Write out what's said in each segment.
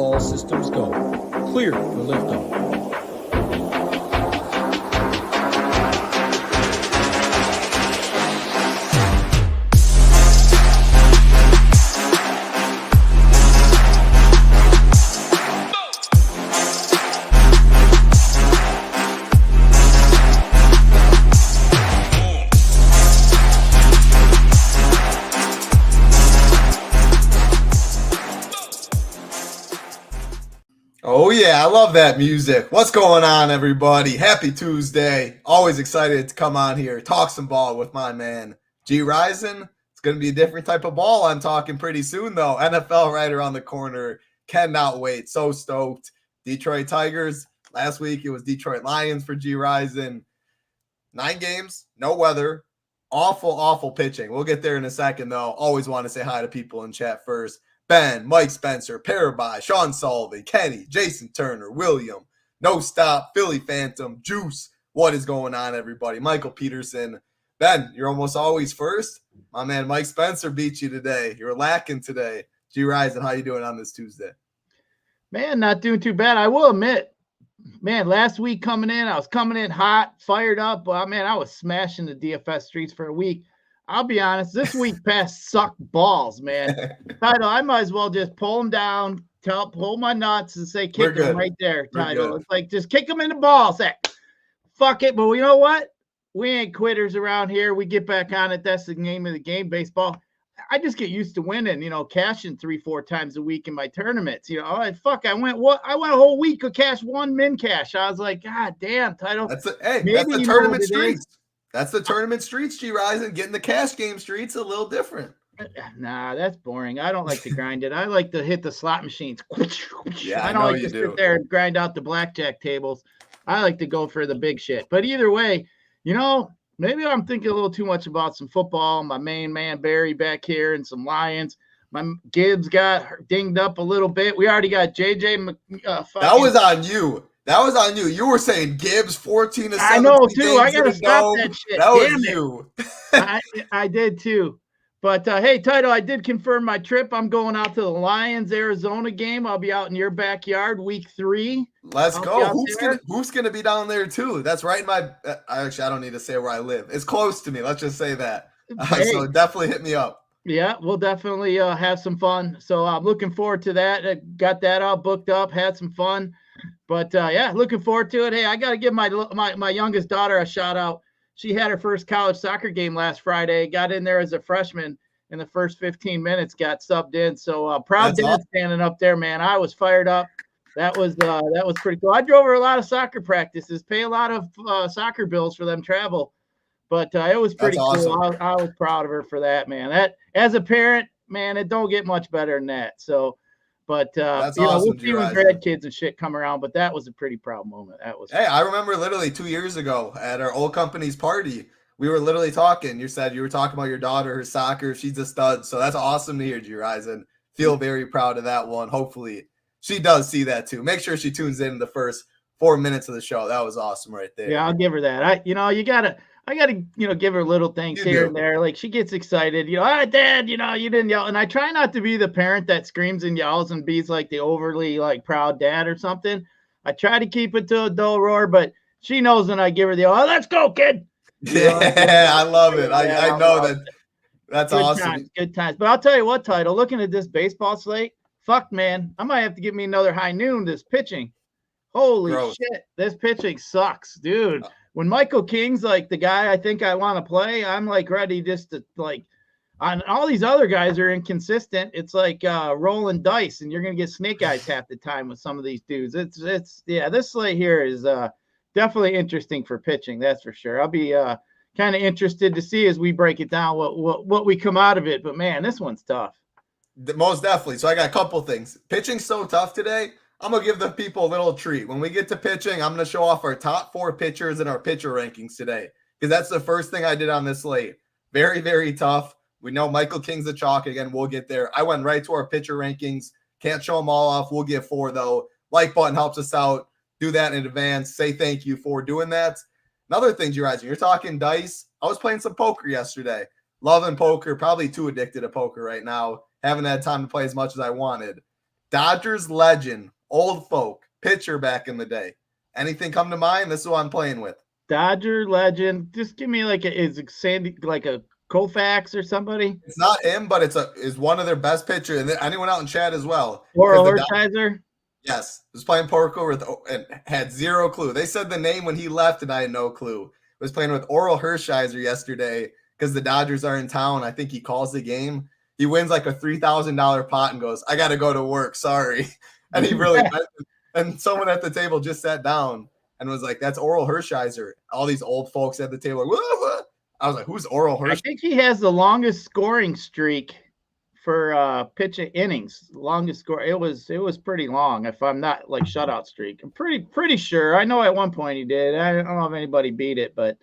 All systems go. Clear for liftoff. Oh yeah, I love that music. What's going on, everybody? Happy Tuesday. Always excited to come on here, talk some ball with my man, Gyiraszin. It's going to be a different type of ball I'm talking pretty soon, though. NFL right around the corner. Cannot wait. So stoked. Detroit Tigers. Last week, it was Detroit Lions for Gyiraszin. 9 games, no weather. Awful pitching. We'll get there in a second, though. Always want to say hi to people in chat first. Ben, Mike Spencer, Paraby, Sean Sullivan, Kenny, Jason Turner, William, No Stop, Philly Phantom, Juice. What is going on, everybody? Michael Peterson. Ben, you're almost always first. My man Mike Spencer beat you today. You're lacking today. Gyiraszin, how you doing on this Tuesday? Man, not doing too bad. I will admit, man, last week coming in, I was coming in hot, fired up. Well, man, I was smashing the DFS streets for a week. I'll be honest, this week past sucked balls, man. Title, I might as well just pull them down, pull my nuts and say kick them right there, Title. It's like just kick them in the balls. Say, fuck it. But you know what? We ain't quitters around here. We get back on it. That's the name of the game, baseball. I just get used to winning, cashing 3-4 times a week in my tournaments. I went a whole week of cash, one min cash. I was like, God damn, Title. That's the tournament streets. That's the tournament streets, Gyiraszin. Getting the cash game streets a little different. Nah, that's boring. I don't like to grind it. I like to hit the slot machines. Yeah, I don't like to sit there and grind out the blackjack tables. I like to go for the big shit. But either way, maybe I'm thinking a little too much about some football. My main man, Barry, back here, and some Lions. My Gibbs got dinged up a little bit. We already got JJ. That was on you. That was on you. You were saying Gibbs 14 to 17. I know too. I gotta stop that shit. That was you. I did too. But hey, Title, I did confirm my trip. I'm going out to the Lions Arizona game. I'll be out in your backyard week 3. Let's go. Who's gonna be down there too? That's right in my. Actually, I don't need to say where I live. It's close to me. Let's just say that. So definitely hit me up. Yeah, we'll definitely have some fun. So I'm looking forward to that. I got that all booked up. Had some fun. But yeah, looking forward to it. Hey, I got to give my youngest daughter a shout out. She had her first college soccer game last Friday. Got in there as a freshman in the first 15 minutes. Got subbed in. So proud dad awesome. Standing up there, man. I was fired up. That was pretty cool. I drove her a lot of soccer practices. Pay a lot of soccer bills for them travel. But it was pretty cool. Awesome. I was proud of her for that, man. That as a parent, man, it don't get much better than that. So. But awesome, we'll see when grandkids and shit come around. But that was a pretty proud moment. That was. Hey, I remember literally 2 years ago at our old company's party, we were literally talking. You said you were talking about your daughter, her soccer. She's a stud. So that's awesome to hear, Gyiraszin. Feel very proud of that one. Hopefully, she does see that too. Make sure she tunes in the first 4 minutes of the show. That was awesome right there. Yeah, I'll give her that. I gotta, give her little things here and there. Like she gets excited, Dad, you didn't yell. And I try not to be the parent that screams and yells and be like the overly proud dad or something. I try to keep it to a dull roar, but she knows when I give her the, let's go, kid. Yeah, I love it. I know that. That's good awesome. Times, good times. But I'll tell you what, Title, looking at this baseball slate, fuck, man, I might have to give me another high noon this pitching. Holy shit, this pitching sucks, dude. When Michael King's like the guy I think I want to play, I'm ready just to on all these other guys are inconsistent. It's like rolling dice, and you're gonna get snake eyes half the time with some of these dudes. It's this slate here is definitely interesting for pitching, that's for sure. I'll be kind of interested to see as we break it down what we come out of it. But man, this one's tough. Most definitely. So I got a couple things. Pitching's so tough today. I'm going to give the people a little treat. When we get to pitching, I'm going to show off our top 4 pitchers and our pitcher rankings today, because that's the first thing I did on this slate. Very, very tough. We know Michael King's a chalk. Again, we'll get there. I went right to our pitcher rankings. Can't show them all off. We'll get 4, though. Like button helps us out. Do that in advance. Say thank you for doing that. Another thing, Gyiraszin, you're talking dice. I was playing some poker yesterday. Loving poker. Probably too addicted to poker right now. Haven't had time to play as much as I wanted. Dodgers legend, old folk, pitcher back in the day. Anything come to mind? This is what I'm playing with. Dodger legend. Just give me is it Sandy, like a Koufax or somebody? It's not him, but it's one of their best pitchers. And anyone out in chat as well. Or Hershiser? Yes. Was playing poker and had zero clue. They said the name when he left and I had no clue. Was playing with Oral Hershiser yesterday because the Dodgers are in town. I think he calls the game. He wins like a $3,000 pot and goes, I got to go to work. Sorry. And he really and someone at the table just sat down and was like, that's Oral Hershiser. All these old folks at the table. Like, whoa. I was like, who's Oral Hershiser? I think he has the longest scoring streak for pitching innings. Longest score. It was pretty long, if I'm not like shutout streak. I'm pretty sure. I know at one point he did. I don't know if anybody beat it, but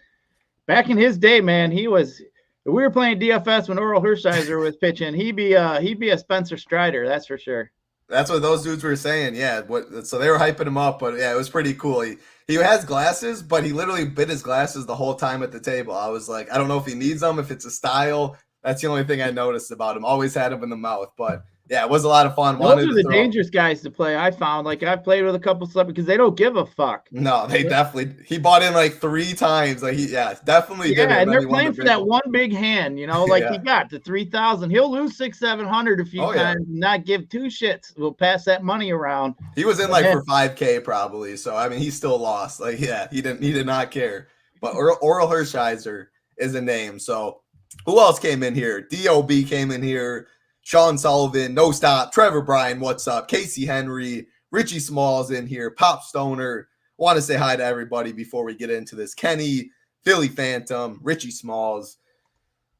back in his day, man, he was. If we were playing DFS when Oral Hershiser was pitching, he'd be a Spencer Strider, that's for sure. That's what those dudes were saying. Yeah. So they were hyping him up, but yeah, it was pretty cool. He has glasses, but he literally bit his glasses the whole time at the table. I was like, I don't know if he needs them, if it's a style. That's the only thing I noticed about him. Always had him in the mouth, but yeah, it was a lot of fun. Those are the dangerous guys to play. I found I've played with a couple celebrities because they don't give a fuck. No, they definitely. He bought in like 3 times. Like definitely did. Yeah, and they're playing for that one big hand. He got the 3,000. He'll lose 600-700 a few times, and not give 2 shits. We'll pass that money around. He was in for 5K probably. So I mean, he still lost. He did not care. But Oral Hershiser is a name. So who else came in here? DOB came in here. Sean Sullivan, No Stop, Trevor Bryan, what's up? Casey Henry, Richie Smalls in here, Pop Stoner. Want to say hi to everybody before we get into this. Kenny, Philly Phantom, Richie Smalls.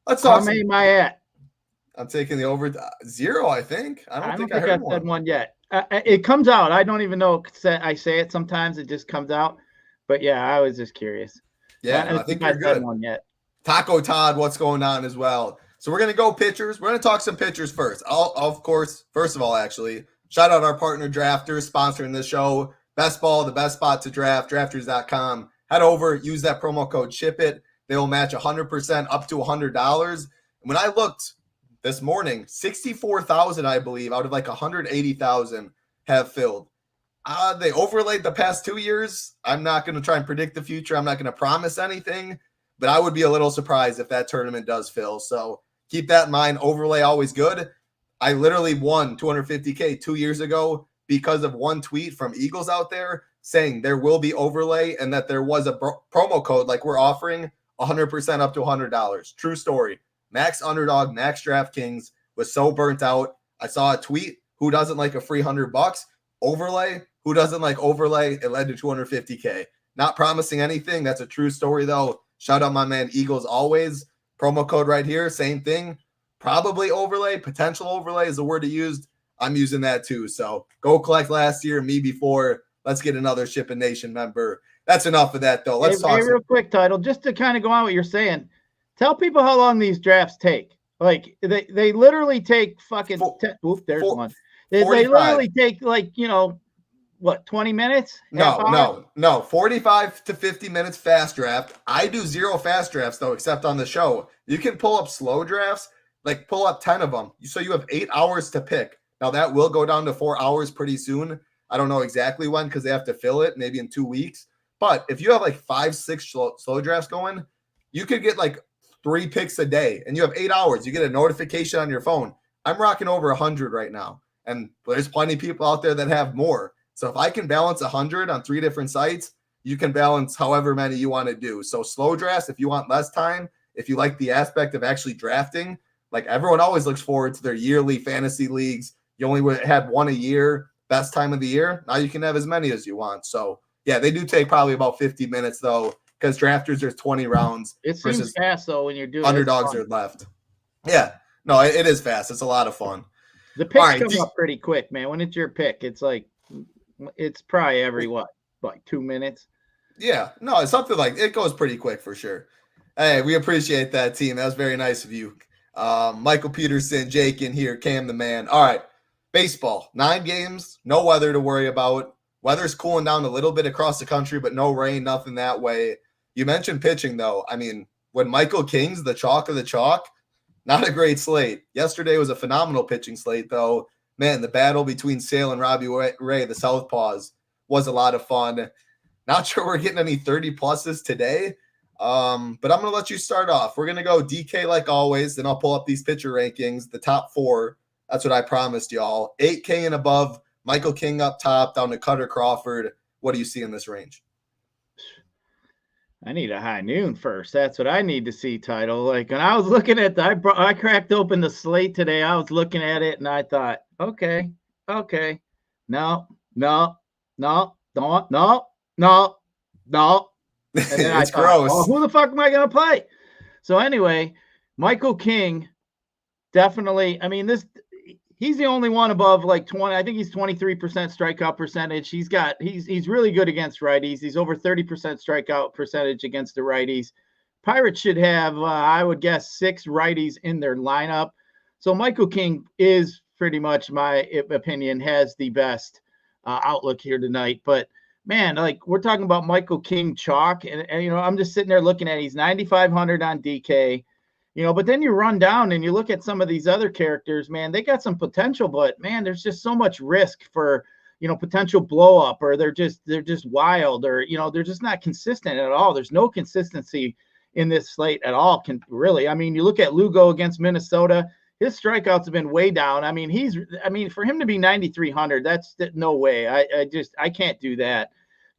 Let's talk. How many am I at? I'm taking the over 0, I think. I don't think I heard said one yet. It comes out. I don't even know. I say it sometimes. It just comes out. But yeah, I was just curious. Yeah, I think you're good. One yet. Taco Todd, what's going on as well? So we're going to go pitchers. We're going to talk some pitchers first. Of course, first of all, actually, shout out our partner Drafters sponsoring this show. Best ball, the best spot to draft, drafters.com. Head over, use that promo code SHIPIT. They will match 100% up to $100. And when I looked this morning, 64,000, I believe, out of 180,000 have filled. They overlaid the past 2 years. I'm not going to try and predict the future. I'm not going to promise anything, but I would be a little surprised if that tournament does fill. So keep that in mind. Overlay always good. I literally won $250K 2 years ago because of one tweet from Eagles out there saying there will be overlay and that there was a promo code like we're offering 100% up to $100. True story. Max Underdog, Max DraftKings was so burnt out. I saw a tweet. Who doesn't like a free $100? Overlay. Who doesn't like overlay? It led to $250K. Not promising anything. That's a true story though. Shout out my man Eagles always. Promo code right here. Same thing. Probably overlay. Potential overlay is the word he used. I'm using that too. So go collect last year, me before. Let's get another Shipping Nation member. That's enough of that though. Let's talk. Real quick, Title, just to kind of go on what you're saying. Tell people how long these drafts take. Like they literally take fucking. There's one. They literally take 20 minutes? No. 45 to 50 minutes fast draft. I do 0 fast drafts though, except on the show. You can pull up slow drafts, pull up 10 of them. So you have 8 hours to pick. Now that will go down to 4 hours pretty soon. I don't know exactly when because they have to fill it maybe in 2 weeks. But if you have 5-6 slow drafts going, you could get 3 picks a day and you have 8 hours. You get a notification on your phone. I'm rocking over 100 right now. And there's plenty of people out there that have more. So if I can balance 100 on 3 different sites, you can balance however many you want to do. So slow drafts, if you want less time, if you like the aspect of actually drafting, everyone always looks forward to their yearly fantasy leagues. You only had one a year, best time of the year. Now you can have as many as you want. So yeah, they do take probably about 50 minutes though, because drafters there's 20 rounds. It seems fast though when you're doing underdogs are left. Yeah, no, it is fast. It's a lot of fun. The picks come up pretty quick, man. When it's your pick, it's probably every 2 minutes. Yeah, no, it's something it goes pretty quick for sure. Hey, we appreciate that, team. That was very nice of you. Michael Peterson, Jake in here, Cam the man. All right, baseball, 9 games, no weather to worry about. Weather's cooling down a little bit across the country, but no rain, nothing that way. You mentioned pitching though. I mean, when Michael King's the chalk of the chalk, not a great slate. Yesterday was a phenomenal pitching slate though. man, the battle between Sale and Robbie Ray, the Southpaws, was a lot of fun. Not sure we're getting any 30 pluses today, but I'm going to let you start off. We're going to go DK like always, then I'll pull up these pitcher rankings, the top 4. That's what I promised y'all. 8K and above, Michael King up top, down to Cutter Crawford. What do you see in this range? I need a high noon first. That's what I need to see, Title. Like when I was looking at I cracked open the slate today. I was looking at it and I thought, okay, no, and then It's gross. Oh, who the fuck am I gonna play? So anyway, Michael King, definitely. I mean, he's the only one above like 20. I think he's 23% strikeout percentage. He's really good against righties. He's over 30% strikeout percentage against the righties. Pirates should have, I would guess, 6 righties in their lineup. So Michael King is pretty much, my opinion, has the best outlook here tonight. But man, like we're talking about Michael King chalk, and I'm just sitting there looking at, he's 9,500 on DK. But then you run down and you look at some of these other characters, man, they got some potential, but man, there's just so much risk for, potential blow up, or they're just wild, or, they're just not consistent at all. There's no consistency in this slate at all. You look at Lugo against Minnesota, his strikeouts have been way down. For him to be 9,300, that's no way. I can't do that.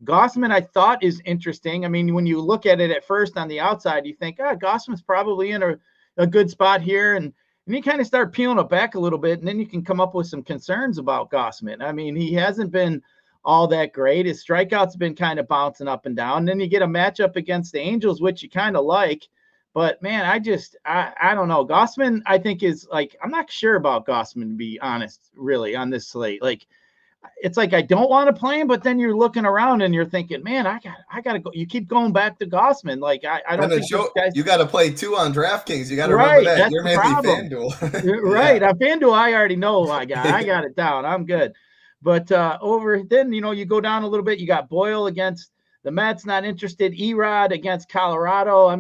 Gausman, I thought, is interesting. When you look at it at first on the outside, you think, Gausman's probably in a good spot here. And you kind of start peeling it back a little bit, and then you can come up with some concerns about Gausman. He hasn't been all that great. His strikeouts have been kind of bouncing up and down. And then you get a matchup against the Angels, which you kind of like. But, man, I don't know. Gausman, I think, is like, I'm not sure about Gausman, to be honest, really, on this slate. Like, it's like I don't want to play him, but then you're looking around and you're thinking, man, I got to go. You keep going back to Gausman. Like, I don't think you got to play 2 on DraftKings. You got to remember that. You're mainly FanDuel. Right. On FanDuel, I already know I got it down. I'm good. But then, you go down a little bit. You got Boyle against the Mets, not interested. Erod against Colorado.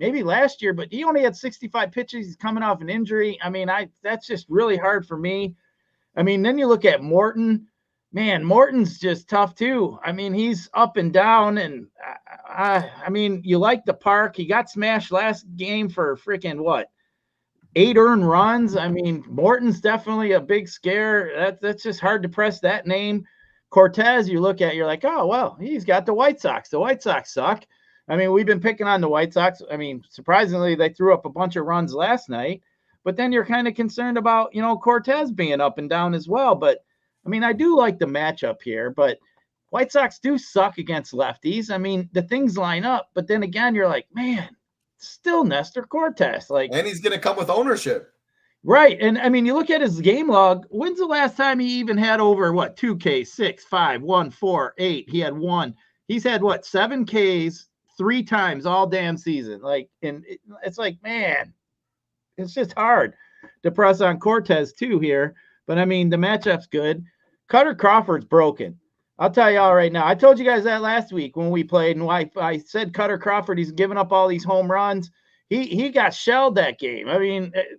Maybe last year, but he only had 65 pitches. He's coming off an injury. That's just really hard for me. Then you look at Morton. Man, Morton's just tough too. He's up and down, and you like the park. He got smashed last game for freaking 8 earned runs. Morton's definitely a big scare. That's just hard to press that name. Cortez, you look at, you're like, oh, well, he's got the White Sox. The White Sox suck. We've been picking on the White Sox. Surprisingly, they threw up a bunch of runs last night, but then you're kind of concerned about, Cortez being up and down as well. But I do like the matchup here, but White Sox do suck against lefties. The things line up, but then again, you're like, man, still Nestor Cortez. And he's going to come with ownership. Right. And you look at his game log. When's the last time he even had over 2K, 6, 5, 1, 4, 8? He had 1. He's had 7 Ks 3 times all damn season. It's like, man, it's just hard to press on Cortez too here. But the matchup's good. Cutter Crawford's broken. I'll tell y'all right now. I told you guys that last week when we played, and I said Cutter Crawford, he's giving up all these home runs. He got shelled that game.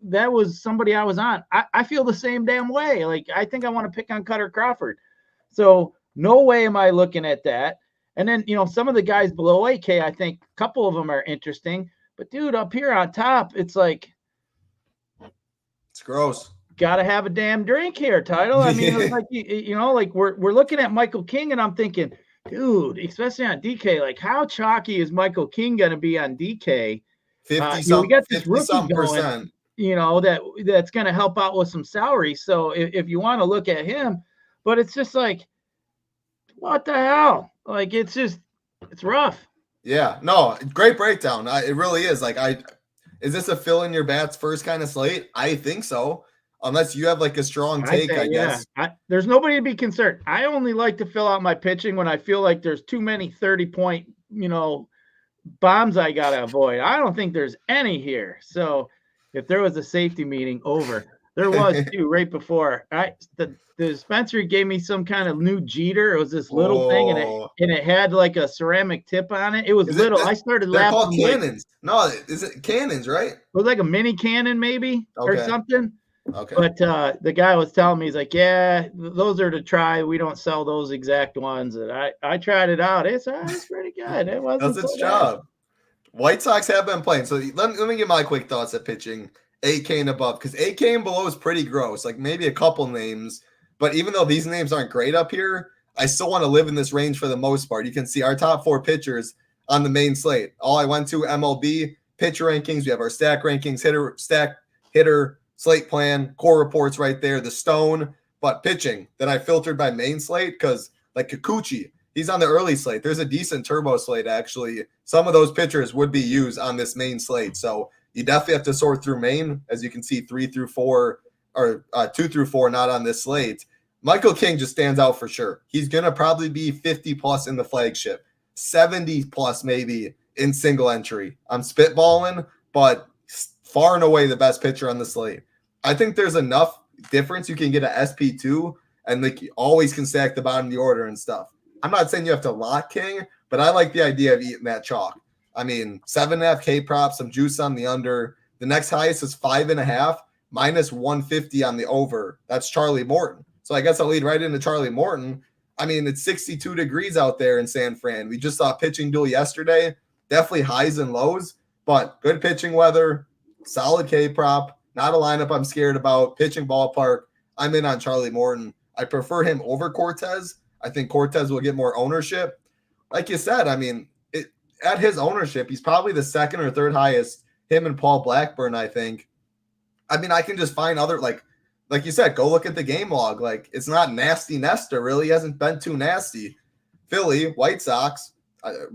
That was somebody I was on. I feel the same damn way. I think I want to pick on Cutter Crawford. So no way am I looking at that. And then, some of the guys below 8K, I think a couple of them are interesting. But, dude, up here on top, it's like, it's gross. Got to have a damn drink here, Title. It's like, we're looking at Michael King, and I'm thinking, dude, especially on DK, how chalky is Michael King going to be on DK? 50-some, we got this rookie percent. That's going to help out with some salary. So if you want to look at him, but it's just like, what the hell? It's rough. Yeah, no, great breakdown. It really is. Is this a fill in your bats first kind of slate? I think so. Unless you have a strong take, I guess. There's nobody to be concerned. I only like to fill out my pitching when I feel like there's too many 30-point, bombs I got to avoid. I don't think there's any here. So if there was a safety meeting over, there was too right before. The dispensary gave me some kind of new Jeter. It was this little thing, and it had a ceramic tip on it. It was little. I started laughing. They're called cannons. No, is it cannons, right? It was like a mini cannon maybe or something. Okay. But the guy was telling me, he's like, yeah, those are to try. We don't sell those exact ones. And I tried it out. It's pretty good. It wasn't Does its so bad. job. White Sox have been playing. So let me give my quick thoughts at pitching 8K and above, because 8K and below is pretty gross. Like maybe a couple names, but even though these names aren't great up here, I still want to live in this range for the most part. You can see our top 4 pitchers on the main slate. All I went to MLB pitcher rankings. We have our stack rankings, hitter, slate plan, core reports right there, the stone, but pitching that I filtered by main slate because like Kikuchi, he's on the early slate. There's a decent turbo slate, actually. Some of those pitchers would be used on this main slate. So you definitely have to sort through main. As you can see, 3 through 4 or 2 through 4 not on this slate. Michael King just stands out for sure. He's going to probably be 50 plus in the flagship, 70 plus maybe in single entry. I'm spitballing, but far and away the best pitcher on the slate. I think there's enough difference. You can get an SP2 and like you always can stack the bottom of the order and stuff. I'm not saying you have to lock King, but I like the idea of eating that chalk. I mean, 7.5 K prop, some juice on the under. The next highest is 5.5, minus 150 on the over. That's Charlie Morton. So I guess I'll lead right into Charlie Morton. I mean, it's 62 degrees out there in San Fran. We just saw a pitching duel yesterday. Definitely highs and lows, but good pitching weather, solid K prop, not a lineup I'm scared about. Pitching ballpark, I'm in on Charlie Morton. I prefer him over Cortez. I think Cortez will get more ownership. Like you said, I mean, at his ownership, he's probably the second or third highest, him and Paul Blackburn, I think. I mean, I can just find other, like you said, go look at the game log. Like, it's not nasty Nestor, really. He hasn't been too nasty. Philly, White Sox.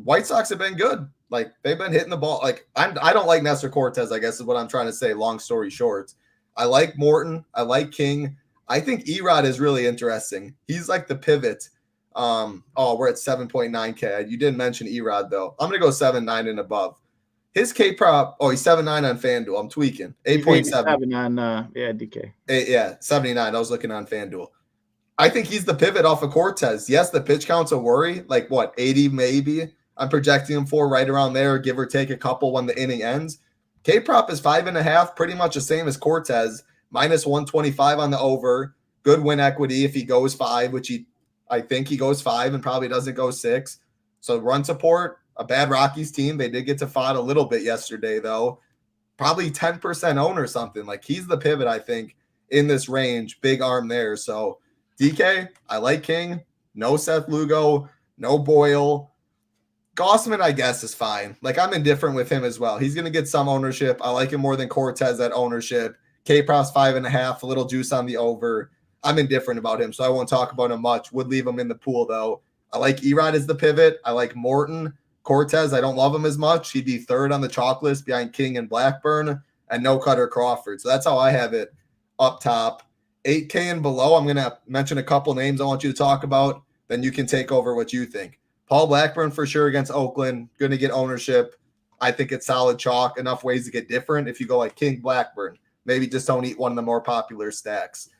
White Sox have been good. Like, they've been hitting the ball. Like, I don't like Nestor Cortez, I guess is what I'm trying to say, long story short. I like Morton. I like King. I think Erod is really interesting. He's like the pivot. We're at 7.9K. You didn't mention Erod, though. I'm going to go 7.9 and above. His K prop, he's 7.9 on FanDuel. I'm tweaking. 8.7 on DK. 79. I was looking on FanDuel. I think he's the pivot off of Cortez. Yes, the pitch count's a worry. Like what, 80 maybe? I'm projecting him for right around there, give or take a couple when the inning ends. K prop is 5.5, pretty much the same as Cortez, minus 125 on the over. Good win equity if he goes 5, which I think he goes 5 and probably doesn't go 6. So run support. A bad Rockies team. They did get to FOD a little bit yesterday, though. Probably 10% own or something. Like, he's the pivot, I think, in this range. Big arm there. So, DK, I like King. No Seth Lugo. No Boyle. Gossman, I guess, is fine. Like, I'm indifferent with him as well. He's going to get some ownership. I like him more than Cortez at ownership. K-Prop's 5.5. A little juice on the over. I'm indifferent about him, so I won't talk about him much. Would leave him in the pool, though. I like Erod as the pivot. I like Morton. Cortez, I don't love him as much. He'd be third on the chalk list behind King and Blackburn, and no Cutter Crawford. So that's how I have it up top. 8K and below, I'm going to mention a couple names I want you to talk about. Then you can take over what you think. Paul Blackburn for sure against Oakland. Going to get ownership. I think it's solid chalk. Enough ways to get different if you go like King Blackburn. Maybe just don't eat one of the more popular stacks.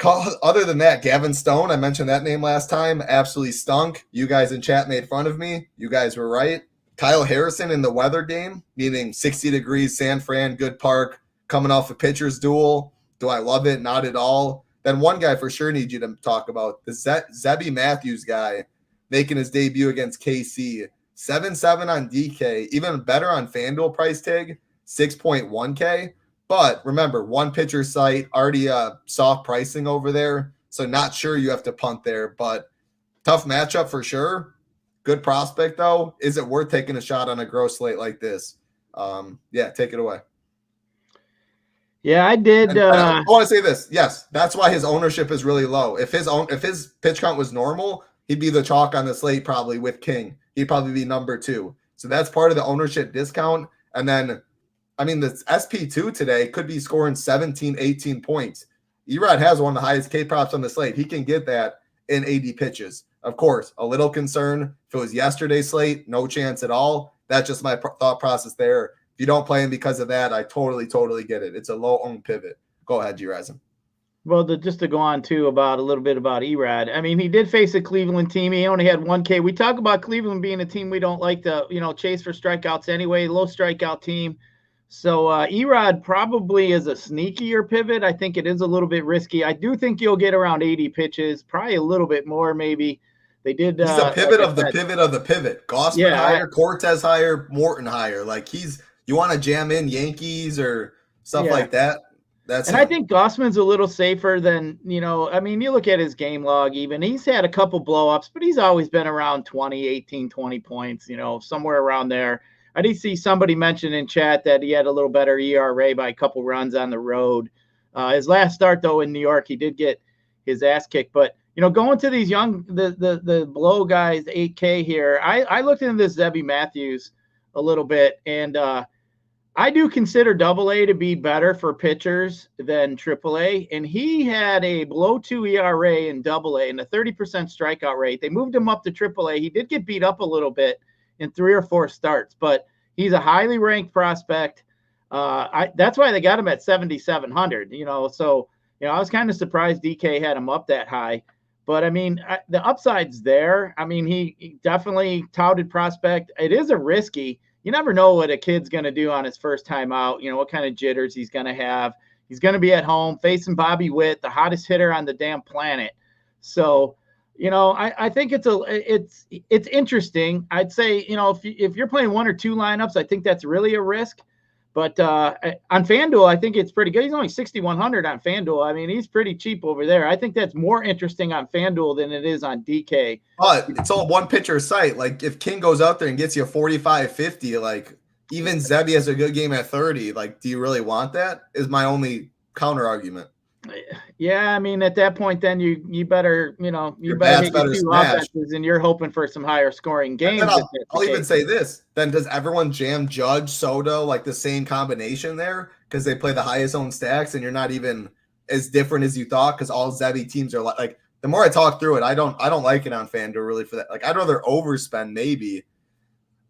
Other than that, Gavin Stone, I mentioned that name last time, absolutely stunk. You guys in chat made fun of me. You guys were right. Kyle Harrison in the weather game, meaning 60 degrees, San Fran, good park, coming off a pitcher's duel. Do I love it? Not at all. Then one guy for sure need you to talk about, the Zebby Matthews guy making his debut against KC. 7.7 on DK, even better on FanDuel price tag, 6.1K. But remember, one pitcher site, already soft pricing over there. So not sure you have to punt there, but tough matchup for sure. Good prospect, though. Is it worth taking a shot on a gross slate like this? Take it away. Yeah, I did. I want to say this. Yes, that's why his ownership is really low. If his pitch count was normal, he'd be the chalk on the slate probably with King. He'd probably be number 2. So that's part of the ownership discount. And then I mean, the SP2 today could be scoring 17, 18 points. Erod has one of the highest K props on the slate. He can get that in 80 pitches. Of course, a little concern. If it was yesterday's slate, no chance at all. That's just my thought process there. If you don't play him because of that, I totally get it. It's a low-owned pivot. Go ahead, Gyiraszin. Well, just to go on, too, about a little bit about Erod. I mean, he did face a Cleveland team. He only had 1K. We talk about Cleveland being a team we don't like to, chase for strikeouts anyway, low strikeout team. So Erod probably is a sneakier pivot. I think it is a little bit risky. I do think you'll get around 80 pitches, probably a little bit more maybe. They did. He's the pivot like of the pivot of the pivot. Gossman higher, Cortez higher, Morton higher. Like you want to jam in Yankees or stuff like that. And I think Gossman's a little safer than, I mean, you look at his game log even. He's had a couple blow-ups, but he's always been around 18, 20 points, somewhere around there. I did see somebody mention in chat that he had a little better ERA by a couple runs on the road. His last start, though, in New York, he did get his ass kicked. But, going to these young, the blow guys, 8K here, I looked into this Zebby Matthews a little bit, and I do consider AA to be better for pitchers than AAA, and he had a below 2 ERA in AA and a 30% strikeout rate. They moved him up to AAA. He did get beat up a little bit in 3 or 4 starts, but he's a highly ranked prospect. That's why they got him at 7,700. So I was kind of surprised DK had him up that high. But I mean, the upside's there. I mean, he definitely touted prospect. It is a risky. You never know what a kid's going to do on his first time out, what kind of jitters he's going to have. He's going to be at home facing Bobby Witt, the hottest hitter on the damn planet. So, I think it's interesting. I'd say, if you're playing 1 or 2 lineups, I think that's really a risk. But on FanDuel, I think it's pretty good. He's only 6,100 on FanDuel. I mean, he's pretty cheap over there. I think that's more interesting on FanDuel than it is on DK. But it's all one pitcher site. Like if King goes out there and gets you 45, 50, like even Zebby has a good game at 30. Like, do you really want that? Is my only counter argument. Yeah, I mean, at that point, then you better, you better hit your 2 offenses, and you're hoping for some higher scoring games. I'll even say this. Then does everyone jam Judge, Soto, like the same combination there? Because they play the highest owned stacks, and you're not even as different as you thought because all Zebby teams are like the more I talk through it, I don't like it on FanDuel really for that. Like I'd rather overspend maybe.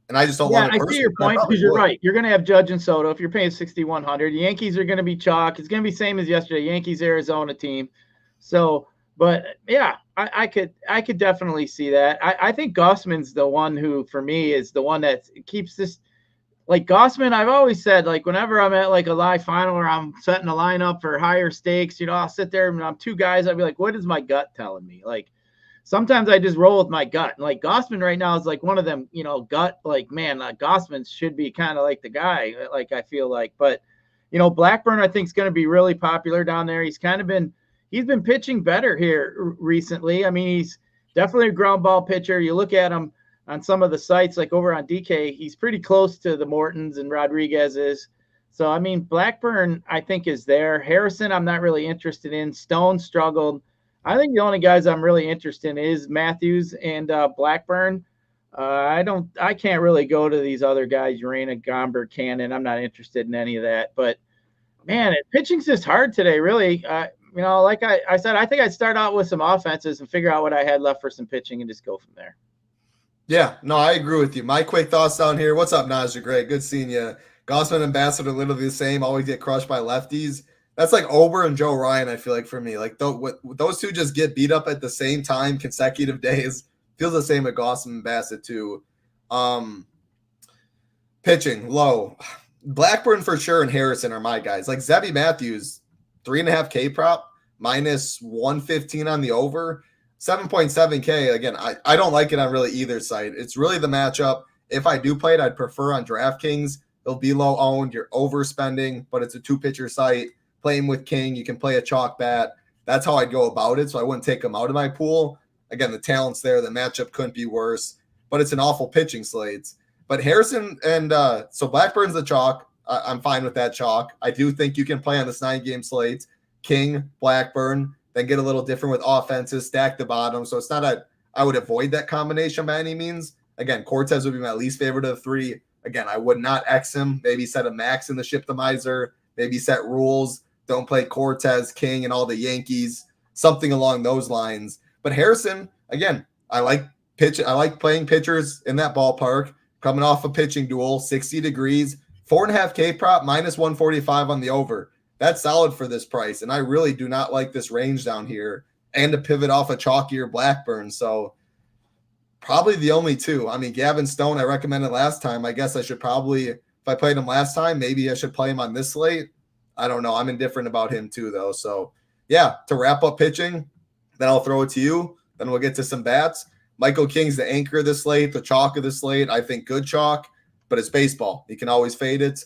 And I just don't want to. I see your point because you're right. You're going to have Judge and Soto. If you're paying 6,100, the Yankees are going to be chalk. It's going to be same as yesterday. Yankees Arizona team. So, but yeah, I could definitely see that. I think Gossman's the one who, for me, is the one that keeps this. Like Gossman, I've always said, like whenever I'm at like a live final or I'm setting a lineup for higher stakes, I'll sit there and I'm 2 guys. I'll be like, what is my gut telling me? Like. Sometimes I just roll with my gut. And like Gossman right now is like one of them, gut, like, man, Gossman should be kind of like the guy, like I feel like. But, Blackburn, I think, is going to be really popular down there. He's been pitching better here recently. I mean, he's definitely a ground ball pitcher. You look at him on some of the sites, like over on DK, he's pretty close to the Mortons and Rodriguez's. So, I mean, Blackburn, I think, is there. Harrison, I'm not really interested in. Stone struggled. I think the only guys I'm really interested in is Matthews and Blackburn. I can't really go to these other guys, Urena, Gomber, Cannon. I'm not interested in any of that. But, man, pitching's just hard today, really. Like I said, I think I'd start out with some offenses and figure out what I had left for some pitching and just go from there. Yeah, no, I agree with you. My quick thoughts down here. What's up, Najee? Great. Good seeing you. Gossman and Bassett are literally the same. Always get crushed by lefties. That's like Ober and Joe Ryan, I feel like, for me. Like, those 2 just get beat up at the same time, consecutive days. Feels the same with Gossman and Bassett, too. Pitching, low. Blackburn for sure and Harrison are my guys. Like, Zebby Matthews, 3.5K prop, minus 115 on the over. 7.7K, again, I don't like it on really either side. It's really the matchup. If I do play it, I'd prefer on DraftKings. It'll be low owned. You're overspending, but it's a 2-pitcher site. Playing with King, you can play a chalk bat. That's how I'd go about it. So I wouldn't take him out of my pool. Again, the talent's there. The matchup couldn't be worse, but it's an awful pitching slate. But Harrison and so Blackburn's the chalk. I'm fine with that chalk. I do think you can play on this 9-game slate. King, Blackburn, then get a little different with offenses, stack the bottom. So it's not I would avoid that combination by any means. Again, Cortez would be my least favorite of the 3. Again, I would not X him. Maybe set a max in the Shiptimizer. Maybe set rules. Don't play Cortez, King, and all the Yankees, something along those lines. But Harrison, again, I like playing pitchers in that ballpark. Coming off a pitching duel, 60 degrees, 4.5K prop, minus 145 on the over. That's solid for this price. And I really do not like this range down here and to pivot off a chalkier Blackburn. So probably the only 2. I mean, Gavin Stone, I recommended last time. I guess I should probably, if I played him last time, maybe I should play him on this slate. I don't know. I'm indifferent about him too, though. So, yeah, to wrap up pitching, then I'll throw it to you. Then we'll get to some bats. Michael King's the anchor of the slate, the chalk of the slate. I think good chalk, but it's baseball. You can always fade it.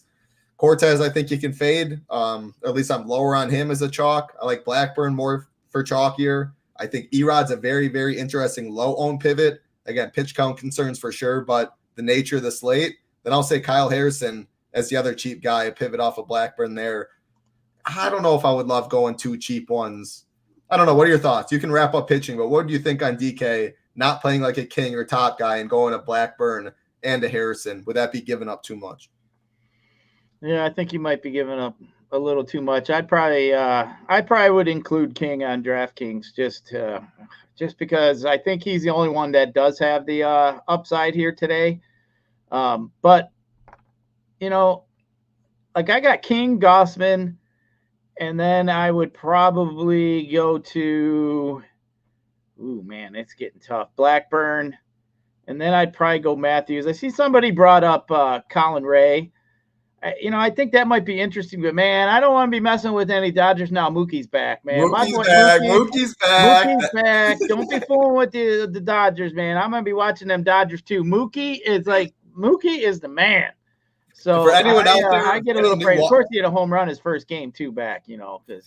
Cortez, I think you can fade. At least I'm lower on him as a chalk. I like Blackburn more for chalkier. I think Erod's a very, very interesting low-owned pivot. Again, pitch count concerns for sure, but the nature of the slate. Then I'll say Kyle Harrison as the other cheap guy, a pivot off of Blackburn there. I don't know if I would love going 2 cheap ones. I don't know. What are your thoughts? You can wrap up pitching, but what do you think on DK not playing like a king or top guy and going to Blackburn and to Harrison? Would that be giving up too much? Yeah, I think you might be giving up a little too much. I probably would include King on DraftKings just because I think he's the only one that does have the upside here today. But you know, like I got King, Gossman, and then I would probably go to, ooh man, it's getting tough. Blackburn, and then I'd probably go Matthews. I see somebody brought up Colin Ray. I think that might be interesting, but man, I don't want to be messing with any Dodgers now. Mookie's back, man. Mookie's back. Don't be fooling with the Dodgers, man. I'm gonna be watching them Dodgers too. Mookie is the man. So for anyone out there, I get a little praise. Of course, he had a home run his first game too back.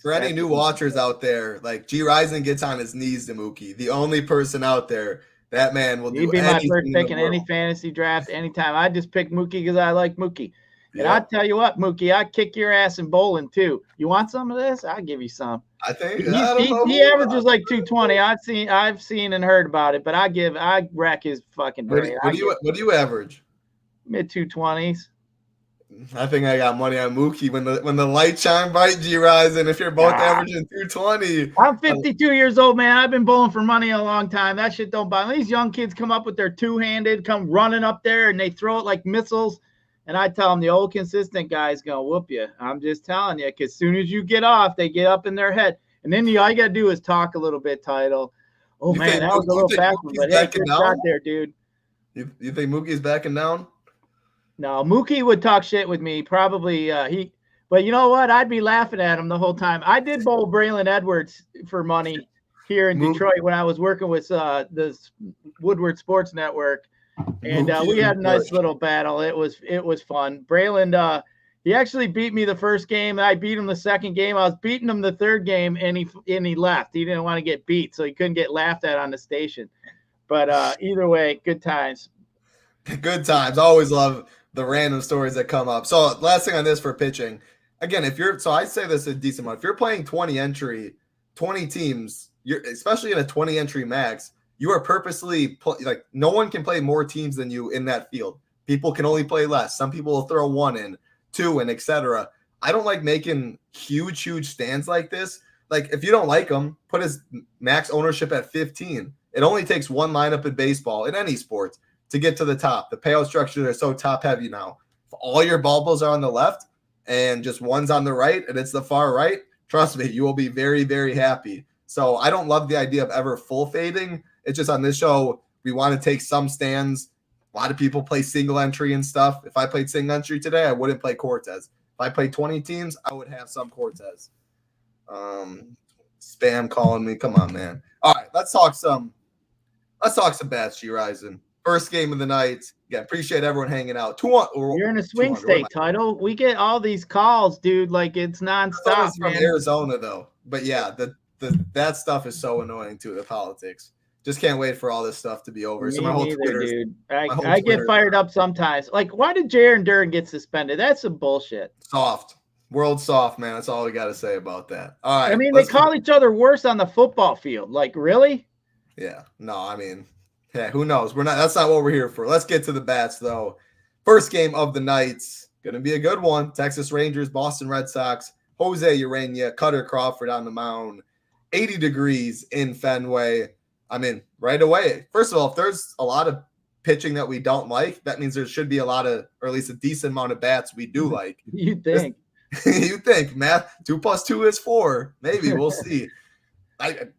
For any new watchers out there, like Gyiraszin gets on his knees to Mookie, the only person out there. That man will do. He'd be my first pick in any fantasy draft anytime. I just pick Mookie because I like Mookie. And I'll tell you what, Mookie, I'd kick your ass in bowling too. You want some of this? I'll give you some. I think he averages like 220. I've seen and heard about it, but I rack his fucking brain. What do you average? Mid 220s. I think I got money on Mookie when the light shine bright, Gyiraszin. If you're both averaging 220. I'm 52 years old, man. I've been bowling for money a long time. That shit don't bother me. These young kids come up with their two-handed, come running up there, and they throw it like missiles. And I tell them the old consistent guy's going to whoop you. I'm just telling you, because as soon as you get off, they get up in their head. And then all you got to do is talk a little bit, Title. Oh, man, that was a little fast one. But hey, good shot there, dude. You think Mookie's backing down? No, Mookie would talk shit with me. Probably but you know what? I'd be laughing at him the whole time. I did bowl Braylon Edwards for money here in Detroit when I was working with the Woodward Sports Network. And we had a nice little battle. It was fun. Braylon, he actually beat me the first game. I beat him the second game. I was beating him the third game, and he left. He didn't want to get beat, so he couldn't get laughed at on the station. But either way, good times. Good times. Always love the random stories that come up. So last thing on this for pitching. Again, I say this a decent amount. If you're playing 20 teams, especially in a 20 entry max, you are purposely like no one can play more teams than you in that field. People can only play less. Some people will throw 1 in, 2 in, etc. I don't like making huge stands like this. Like if you don't like them, put his max ownership at 15. It only takes one lineup in baseball, in any sport, to get to the top. The payout structures are so top heavy now. If all your bubbles are on the left and just one's on the right and it's the far right, trust me, you will be very, very happy. So I don't love the idea of ever full fading. It's just on this show, we want to take some stands. A lot of people play single entry and stuff. If I played single entry today, I wouldn't play Cortez. If I played 20 teams, I would have some Cortez. Spam calling me. Come on, man. All right, let's talk some bats, Gyiraszin. First game of the night. Yeah, appreciate everyone hanging out. You're in a swing state, Title. We get all these calls, dude. Like it's nonstop. From Arizona, though. But yeah, that stuff is so annoying too. The politics. Just can't wait for all this stuff to be over. So my whole Twitter, dude. I get fired up sometimes. Like, why did Jaron Durden get suspended? That's some bullshit. Soft. World soft, man. That's all we got to say about that. All right. I mean, they call each other worse on the football field. Like, really? Yeah. No, I mean, yeah, who knows? That's not what we're here for. Let's get to the bats, though. First game of the night. Gonna be a good one. Texas Rangers, Boston Red Sox, Jose Urena, Cutter Crawford on the mound. 80 degrees in Fenway. I mean, right away. First of all, if there's a lot of pitching that we don't like, that means there should be a lot of, or at least a decent amount of bats we do like. You think? You think, math? 2 + 2 is 4. Maybe we'll see.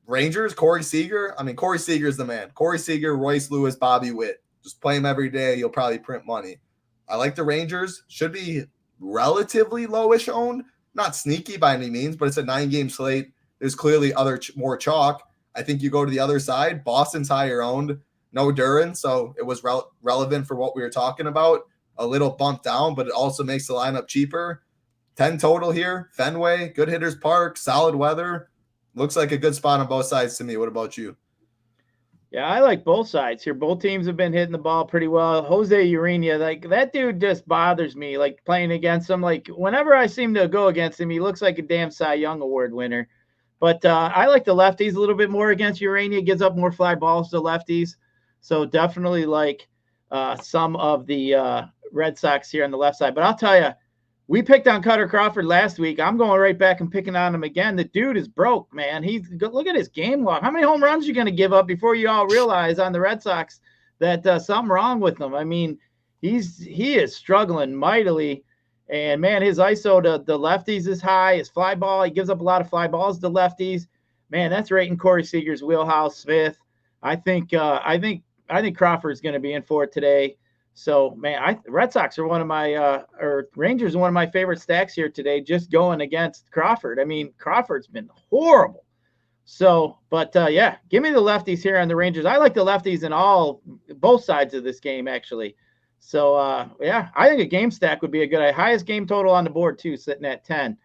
Rangers, Corey Seager. I mean, Corey Seager is the man. Corey Seager, Royce Lewis, Bobby Witt. Just play him every day. You'll probably print money. I like the Rangers. Should be relatively lowish owned. Not sneaky by any means, but it's a 9-game slate. There's clearly more chalk. I think you go to the other side. Boston's higher owned. No Duran, so it was relevant for what we were talking about. A little bump down, but it also makes the lineup cheaper. 10 total here. Fenway, good hitters park, solid weather. Looks like a good spot on both sides to me. What about you? Yeah, I like both sides here. Both teams have been hitting the ball pretty well. Jose Urena, like that dude just bothers me, like playing against him. Like whenever I seem to go against him, he looks like a damn Cy Young Award winner. But I like the lefties a little bit more against Urena. Gives up more fly balls to lefties. So definitely like some of the Red Sox here on the left side. But I'll tell you, we picked on Cutter Crawford last week. I'm going right back and picking on him again. The dude is broke, man. Look at his game log. How many home runs are you going to give up before you all realize on the Red Sox that something wrong with him? I mean, he is struggling mightily. And, man, his ISO to the lefties is high. His fly ball, he gives up a lot of fly balls to lefties. Man, that's right in Corey Seager's wheelhouse, Smith. I think Crawford's going to be in for it today. So, man, Red Sox are one of my or Rangers are one of my favorite stacks here today, just going against Crawford. I mean, Crawford's been horrible. So, but yeah, give me the lefties here on the Rangers. I like the lefties in both sides of this game, actually. So, yeah, I think a game stack would be a good highest game total on the board, too, sitting at 10.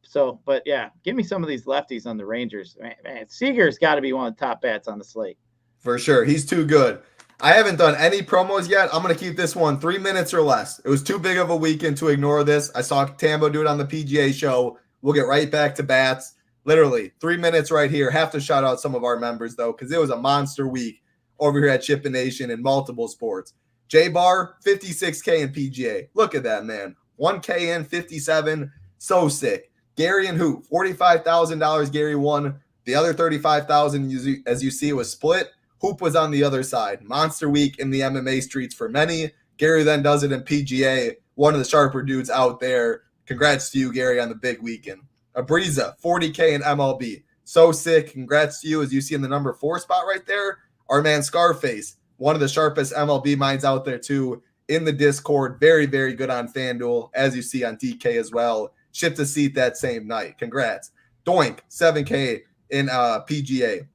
So, but yeah, give me some of these lefties on the Rangers. Man, Seager's got to be one of the top bats on the slate. For sure. He's too good. I haven't done any promos yet. I'm going to keep this one 3 minutes or less. It was too big of a weekend to ignore this. I saw Tambo do it on the PGA show. We'll get right back to bats. Literally 3 minutes right here. Have to shout out some of our members, though, because it was a monster week over here at SHIPIT Nation in multiple sports. J-Bar, 56K in PGA. Look at that, man. 1K in, 57. So sick. Gary and Hoop, $45,000. Gary won. The other $35,000, as you see, was split. Hoop was on the other side. Monster week in the MMA streets for many. Gary then does it in PGA. One of the sharper dudes out there. Congrats to you, Gary, on the big weekend. Abriza, 40K in MLB. So sick. Congrats to you. As you see in the number 4 spot right there, our man Scarface, one of the sharpest MLB minds out there too in the Discord. Very, very good on FanDuel, as you see on DK as well. Shipped a seat that same night. Congrats. Doink, 7K in PGA.